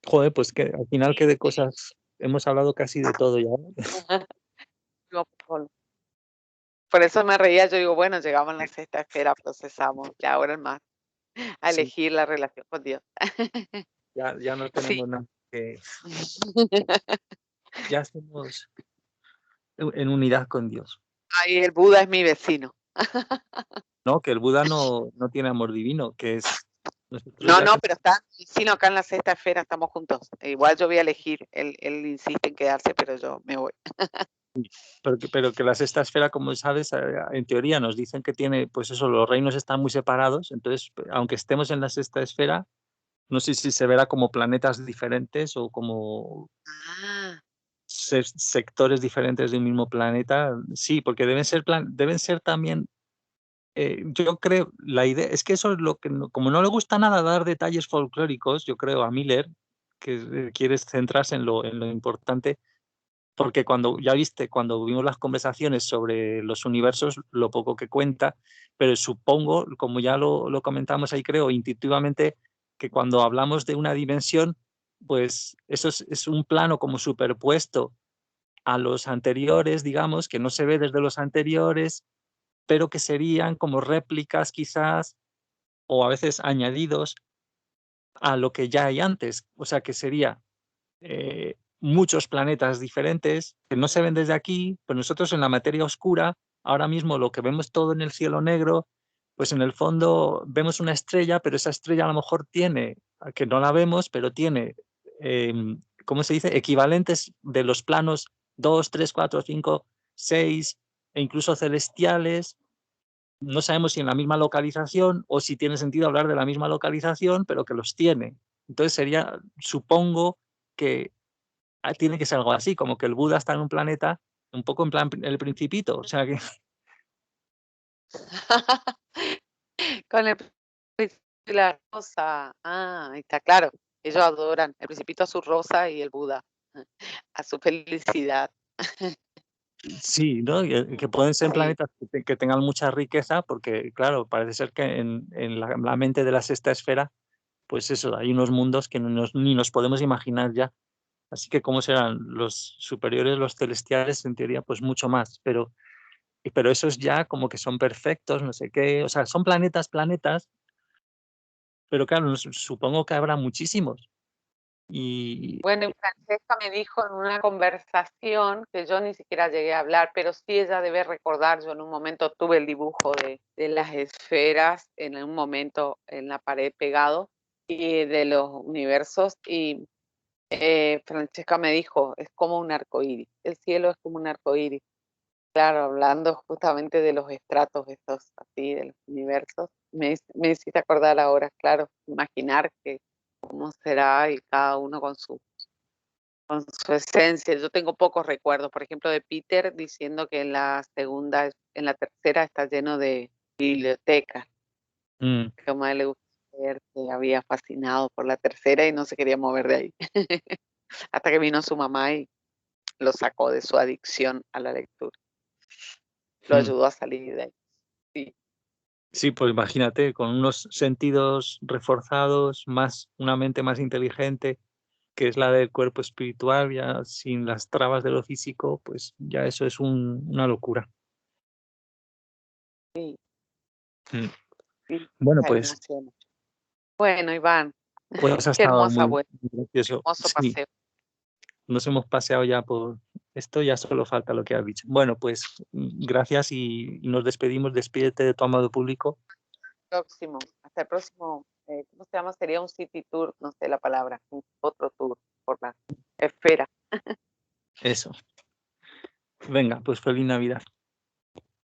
Joder, pues que al final que de cosas hemos hablado casi de todo ya, ¿no? No, por eso me reía, yo digo, bueno, llegamos a la sexta esfera, procesamos, ya ahora es más a Sí, elegir la relación con Dios. ya no Sí. tenemos nada que, ya estamos en unidad con Dios. Ay, el Buda es mi vecino. No, que el Buda no tiene amor divino, que es nosotros No, ya no, pero está mi vecino acá en la sexta esfera, estamos juntos. Igual yo voy a elegir, él insiste en quedarse, pero yo me voy. pero que la sexta esfera, como sabes, en teoría nos dicen que tiene, pues eso, los reinos están muy separados, entonces, aunque estemos en la sexta esfera, no sé si se verá como planetas diferentes o como Ah, sectores diferentes de un mismo planeta. Sí, porque deben ser también, yo creo, la idea es que eso es lo que, como no le gusta nada dar detalles folclóricos, yo creo a Miller, que quiere centrarse en lo importante. Porque cuando, ya viste, cuando vimos las conversaciones sobre los universos, lo poco que cuenta, pero supongo, como ya lo comentamos ahí, creo, intuitivamente, que cuando hablamos de una dimensión, pues eso es un plano como superpuesto a los anteriores, digamos, que no se ve desde los anteriores, pero que serían como réplicas quizás, o a veces añadidos a lo que ya hay antes. O sea, que sería muchos planetas diferentes que no se ven desde aquí, pero nosotros en la materia oscura, ahora mismo lo que vemos todo en el cielo negro, pues en el fondo vemos una estrella, pero esa estrella a lo mejor tiene, que no la vemos, pero tiene, eh, ¿cómo se dice?, equivalentes de los planos 2 3 4 5 6 e incluso celestiales. No sabemos si en la misma localización o si tiene sentido hablar de la misma localización, pero que los tiene. Entonces sería, supongo que tiene que ser algo así, como que el Buda está en un planeta un poco en plan el Principito, o sea que con el principito y la rosa. Ah, ahí está claro. Ellos adoran el principito a su rosa y el Buda a su felicidad. sí, ¿no? Que pueden ser Sí. planetas que tengan mucha riqueza, porque claro, parece ser que en la mente de la sexta esfera, pues eso, hay unos mundos que ni nos podemos imaginar ya. Así que cómo serán los superiores, los celestiales, en teoría, pues mucho más, pero esos ya como que son perfectos, no sé qué, o sea, son planetas, pero claro, supongo que habrá muchísimos. Y Bueno, y Francesca me dijo en una conversación que yo ni siquiera llegué a hablar, pero sí ella debe recordar, yo en un momento tuve el dibujo de las esferas en un momento en la pared pegado y de los universos y Francesca me dijo, es como un arco iris, el cielo es como un arco iris. Claro, hablando justamente de los estratos estos así, de los universos, me hiciste acordar ahora, claro, imaginar que cómo será y cada uno con su esencia. Yo tengo pocos recuerdos, por ejemplo, de Peter diciendo que en la tercera está lleno de bibliotecas, mm, que a más le gusta leer, que había fascinado por la tercera y no se quería mover de ahí. Hasta que vino su mamá y lo sacó de su adicción a la lectura, lo mm. ayudó a salir de ahí. Sí. Sí, pues imagínate, con unos sentidos reforzados, una mente más inteligente, que es la del cuerpo espiritual, ya sin las trabas de lo físico, pues ya eso es una locura. Sí, Mm. sí, Bueno, las pues, emociones. Bueno, Iván, pues ha qué estado hermosa muy vuelta, gracioso. hermoso Sí, paseo. nos hemos paseado ya por esto, ya solo falta lo que has dicho. Bueno, pues gracias y nos despedimos. Despídete de tu amado público. Próximo, hasta el próximo, ¿cómo se llama? Sería un city tour, no sé la palabra, otro tour por la esfera. Eso. Venga, pues feliz Navidad.